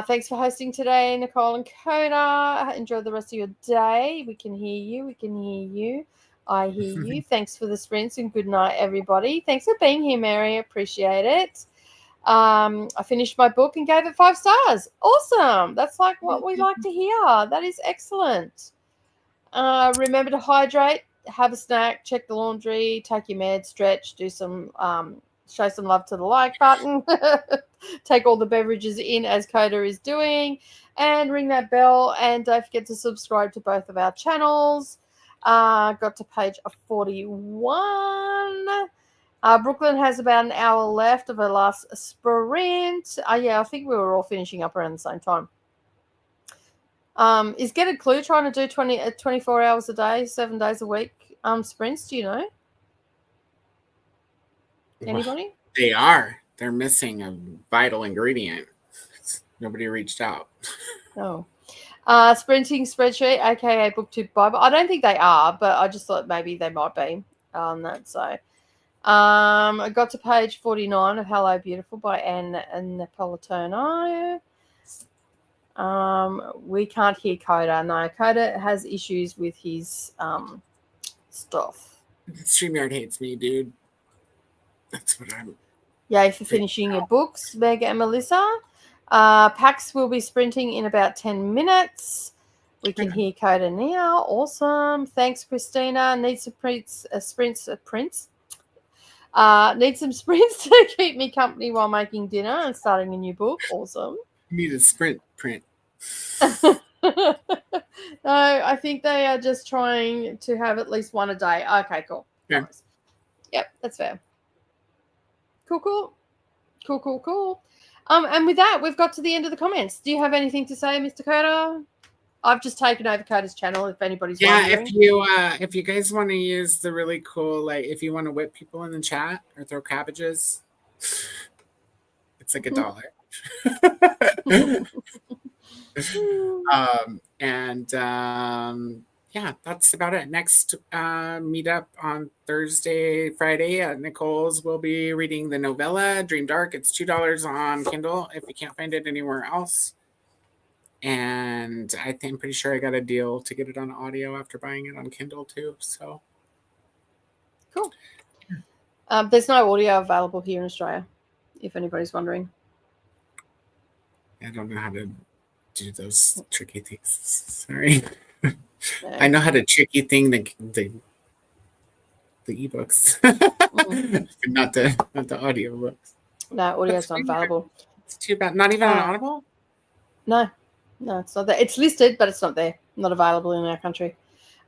Thanks for hosting today, Nicole and Koda. Enjoy the rest of your day. We can hear you. We can hear you. I hear you. Thanks for the sprints and good night, everybody. Thanks for being here, Mary. Appreciate it. I finished my book and gave it 5 stars. Awesome. That's like what we like to hear. That is excellent. Remember to hydrate, have a snack, check the laundry, take your meds, stretch, do some show some love to the like button, take all the beverages in as Koda is doing, and ring that bell, and don't forget to subscribe to both of our channels. Got to page 41. Brooklyn has about an hour left of her last sprint. Yeah, I think we were all finishing up around the same time. Is Get a Clue trying to do 24 hours a day, 7 days a week sprints? Do you know? Anybody? Well, they are. They're missing a vital ingredient. Nobody reached out. Oh. Sprinting spreadsheet, aka BookTube Bible. I don't think they are, but I just thought maybe they might be on that. So I got to page 49 of Hello Beautiful by Anne Napolitano. We can't hear Koda. No, Koda has issues with his stuff. StreamYard hates me, dude. That's what I'm. Yay for finishing your books, Meg and Melissa. Pax will be sprinting in about 10 minutes. We can hear Koda now. Awesome. Thanks, Christina. Need some sprints. Need some sprints to keep me company while making dinner and starting a new book. Awesome. You need a sprint print. No, I think they are just trying to have at least one a day. Okay, cool. Yeah. Nice. Yep, that's fair. Cool. And with that, we've got to the end of the comments. Do you have anything to say, Mr. Koda? I've just taken over Koda's channel. If anybody's wondering. If you guys want to use the really cool, like if you want to whip people in the chat or throw cabbages, it's like $1. Yeah, that's about it. Next meetup on Thursday, Friday at Nicole's. We'll be reading the novella Dream Dark. It's $2 on Kindle if you can't find it anywhere else. And I'm pretty sure I got a deal to get it on audio after buying it on Kindle too. So cool. There's no audio available here in Australia, if anybody's wondering. I don't know how to do those tricky things. Sorry. I know how to tricky thing the ebooks, but not the audio books. No, audio's not available. It's too bad. Not even on Audible? No, it's not there. It's listed, but it's not there. Not available in our country.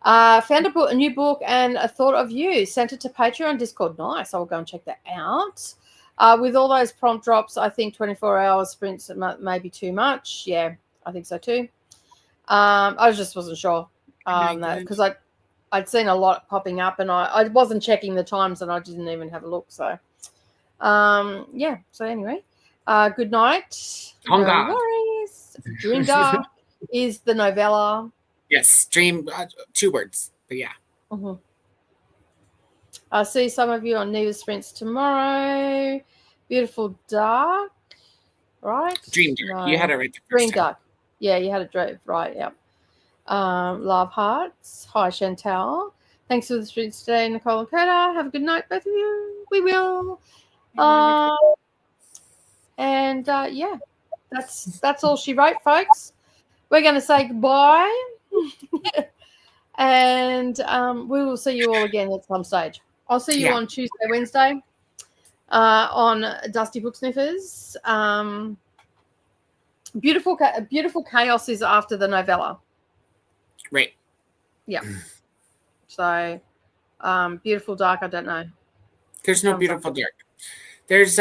Found a new book and a thought of you. Sent it to Patreon, Discord. Nice. I'll go and check that out. With all those prompt drops, I think 24-hour sprints may be too much. Yeah, I think so too. I just wasn't sure because I'd seen a lot popping up and I wasn't checking the times and I didn't even have a look. So, yeah. So anyway, good night. No worries. Dream Dark is the novella. Yes, Dream, 2 words, but yeah. Mm-hmm. I'll see some of you on Neva Sprints tomorrow. Beautiful Dark, right? Dream Dark. No. You had it right the first Dream time. Dark. Yeah, you had it right. Yep. Love hearts. Hi, Chantel. Thanks for the streets today, Nicole and Koda. Have a good night, both of you. We will. And yeah, that's all she wrote, folks. We're going to say goodbye. And we will see you all again at some stage. I'll see you on Tuesday, Wednesday on Dusty Book Sniffers. Beautiful Chaos is after the novella. Right. Yeah. So Beautiful Dark, I don't know. There's no Beautiful Dark. There's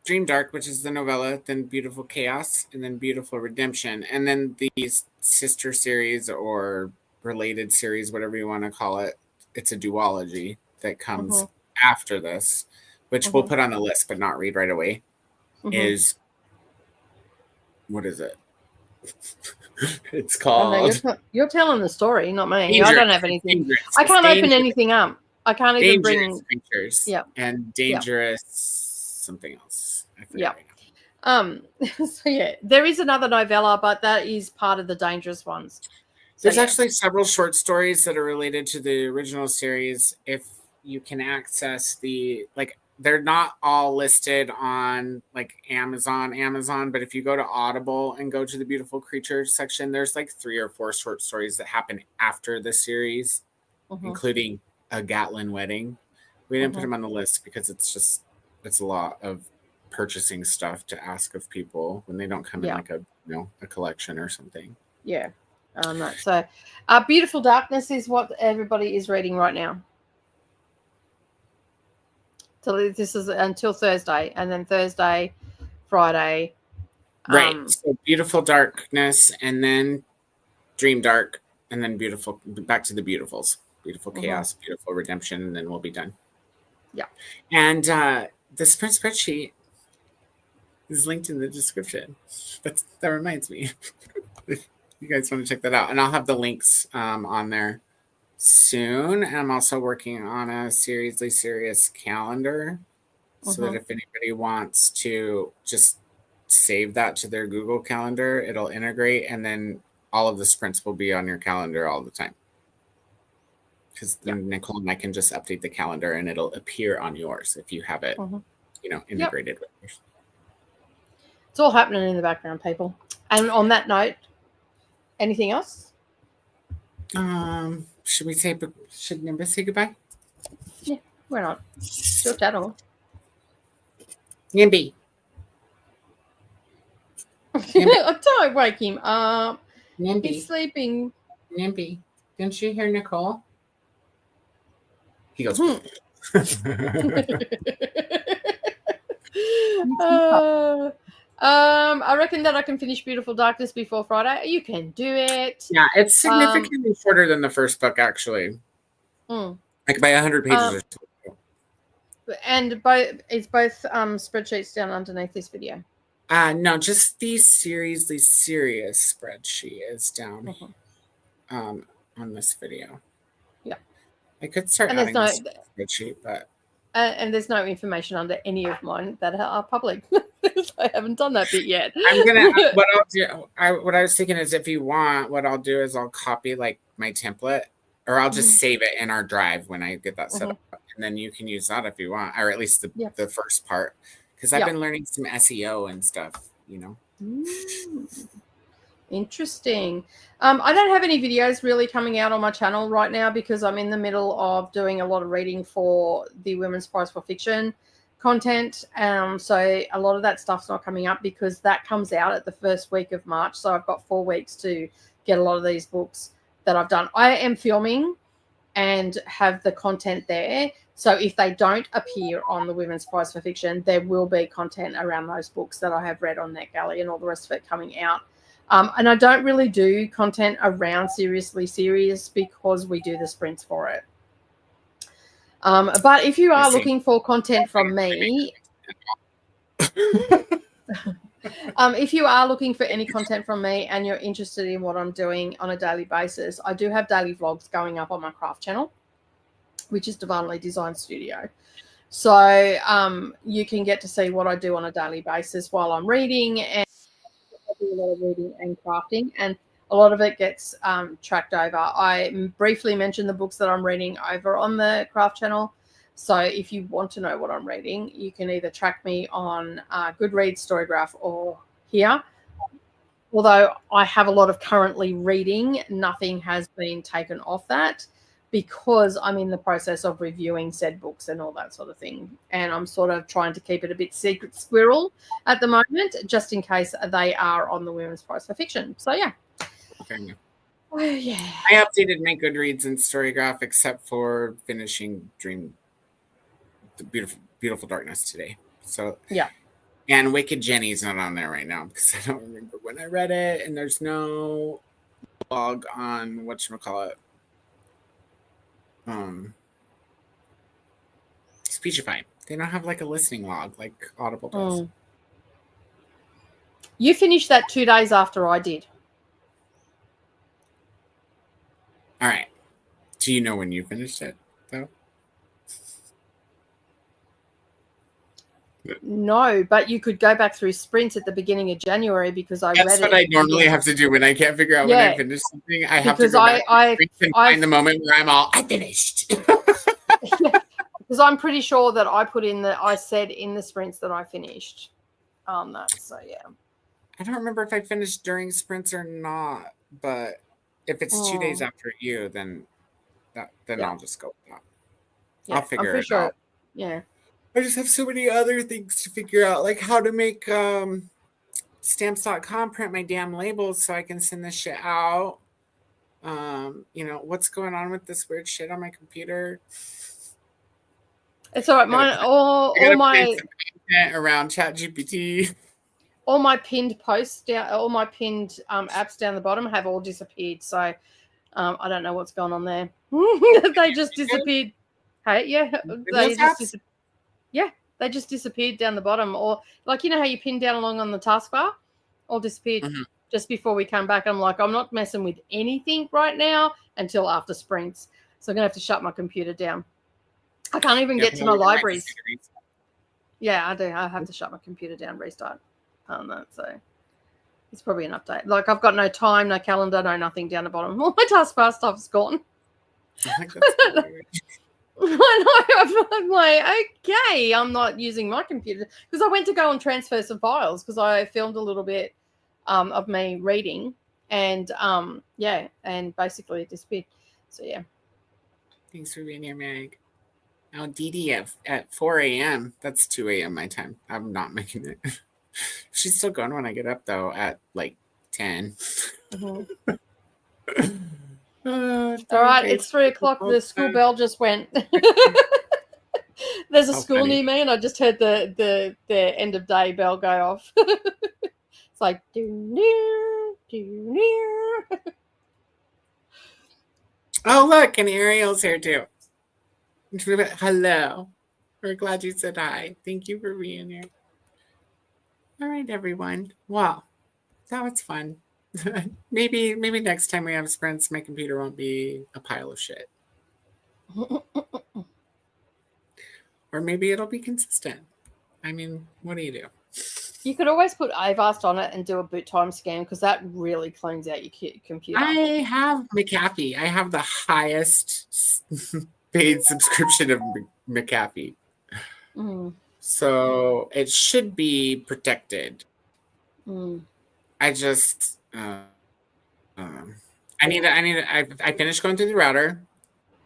Dream Dark, which is the novella, then Beautiful Chaos, and then Beautiful Redemption. And then these sister series or related series, whatever you want to call it, it's a duology that comes after this, which we'll put on the list but not read right away, is, what is it? It's called... You're telling the story, not me. Dangerous. I don't have anything. I can't open anything up. I can't even bring... Creatures. Yeah. And Dangerous something else. I forget right now. So yeah, there is another novella, but that is part of the Dangerous ones. So, there's actually several short stories that are related to the original series. If you can access the, like, they're not all listed on like Amazon, but if you go to Audible and go to the Beautiful Creatures section, there's like 3 or 4 short stories that happen after the series, including a Gatlin wedding. We didn't put them on the list because it's a lot of purchasing stuff to ask of people when they don't come in like a collection or something. Yeah. No. So Beautiful Darkness is what everybody is reading right now. So this is until Thursday, and then Thursday, Friday. Right. So Beautiful Darkness, and then Dream Dark, and then back to the Beautifuls. Beautiful Chaos, Beautiful Redemption, and then we'll be done. Yeah. And the spreadsheet is linked in the description. That reminds me. If you guys want to check that out. And I'll have the links on there soon. And I'm also working on a Seriously Serious calendar so that if anybody wants to just save that to their Google Calendar, it'll integrate, and then all of the sprints will be on your calendar all the time. Because then Nicole and I can just update the calendar and it'll appear on yours if you have it, integrated with yours. It's all happening in the background, people. And on that note, anything else? Should Nimbus say goodbye? Yeah, why not? Still chatting. Nimby. Don't wake him up. Nimby. He's sleeping. Nimby. Didn't you hear Nicole? He goes. I reckon that I can finish Beautiful Darkness before Friday. You can do it. Yeah, it's significantly shorter than the first book, actually. Like by 100 pages or so. And it's both spreadsheets down underneath this video. No, just the serious spreadsheet is down on this video. Yeah. I could start adding this spreadsheet, but... and there's no information under any of mine that are public. I haven't done that bit yet. I'm gonna. What I'll do. What I was thinking is, if you want, what I'll do is I'll copy like my template, or I'll just save it in our drive when I get that set up, and then you can use that if you want, or at least the first part, because I've been learning some SEO and stuff. Interesting. I don't have any videos really coming out on my channel right now because I'm in the middle of doing a lot of reading for the Women's Prize for Fiction content. So a lot of that stuff's not coming up because that comes out at the first week of March. So I've got 4 weeks to get a lot of these books that I've done. I am filming and have the content there. So if they don't appear on the Women's Prize for Fiction, there will be content around those books that I have read on NetGalley and all the rest of it coming out. And I don't really do content around Seriously Serious because we do the sprints for it. But if you are looking for content from me, if you are looking for any content from me and you're interested in what I'm doing on a daily basis, I do have daily vlogs going up on my craft channel, which is Divinely Design Studio. So you can get to see what I do on a daily basis while I'm reading, and I do a lot of reading and crafting. And a lot of it gets tracked over. I briefly mentioned the books that I'm reading over on the craft channel. So if you want to know what I'm reading, you can either track me on Goodreads, Storygraph, or here. Although I have a lot of currently reading, nothing has been taken off that because I'm in the process of reviewing said books and all that sort of thing. And I'm sort of trying to keep it a bit secret squirrel at the moment, just in case they are on the Women's Prize for Fiction. So, yeah. Okay. Oh, yeah. I updated my Goodreads and Storygraph except for finishing the Beautiful Darkness today. So, yeah. And Wicked Jenny's not on there right now because I don't remember when I read it, and there's no blog on whatchamacallit. Speechify. They don't have like a listening log like Audible does. You finished that 2 days after I did. All right. Do you know when you finished it, though? No, but you could go back through sprints at the beginning of January because I read it. That's what I normally have to do when I can't figure out when I finish something. I have to go back and find the moment where I finished. Because I'm pretty sure that I said in the sprints that I finished on that. So, yeah. I don't remember if I finished during sprints or not, but if it's 2 days after you, then I'll just go with that. Yeah, I'll figure it out. Yeah. I just have so many other things to figure out, like how to make stamps.com print my damn labels so I can send this shit out. What's going on with this weird shit on my computer? It's all right. All my around ChatGPT. All my pinned posts all my pinned apps down the bottom have all disappeared. So I don't know what's going on there. They just disappeared. Hey, yeah, they just disappeared down the bottom. Or like, how you pin down along on the taskbar, all disappeared just before we come back. I'm like, I'm not messing with anything right now until after sprints. So I'm gonna have to shut my computer down. I can't even get to my libraries. Yeah, I do. I have to shut my computer down, restart on that. So it's probably an update. Like, I've got no time, no calendar, no nothing down the bottom. All my taskbar stuff is gone. I think that's I'm like, okay, I'm not using my computer because I went to go and transfer some files because I filmed a little bit of me reading and and basically it disappeared. So yeah. Thanks for being here, Meg. Now DD at 4 a.m. That's 2 a.m. my time. I'm not making it. She's still going when I get up though at like 10. All right, it's 3 o'clock. The school bell just went. There's a school near me, and I just heard the end of day bell go off. It's like do. Oh look, and Ariel's here too. Hello. We're glad you said hi. Thank you for being here. All right, everyone. Wow, that was fun. maybe next time we have sprints, my computer won't be a pile of shit. Or maybe it'll be consistent. I mean, what do you do? You could always put Avast on it and do a boot time scan because that really cleans out your computer. I have McAfee. I have the highest paid subscription of McAfee. So it should be protected. I just I finished going through the router.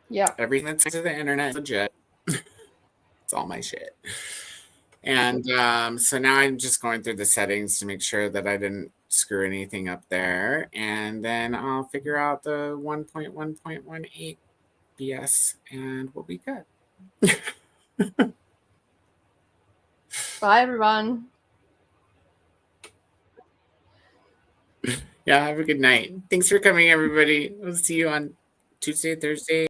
Yeah. Everything that's to the internet is legit. It's all my shit. And so now I'm just going through the settings to make sure that I didn't screw anything up there. And then I'll figure out the 1.1.18 BS and we'll be good. Bye, everyone. Yeah, have a good night. Thanks for coming, everybody. We'll see you on Tuesday, Thursday.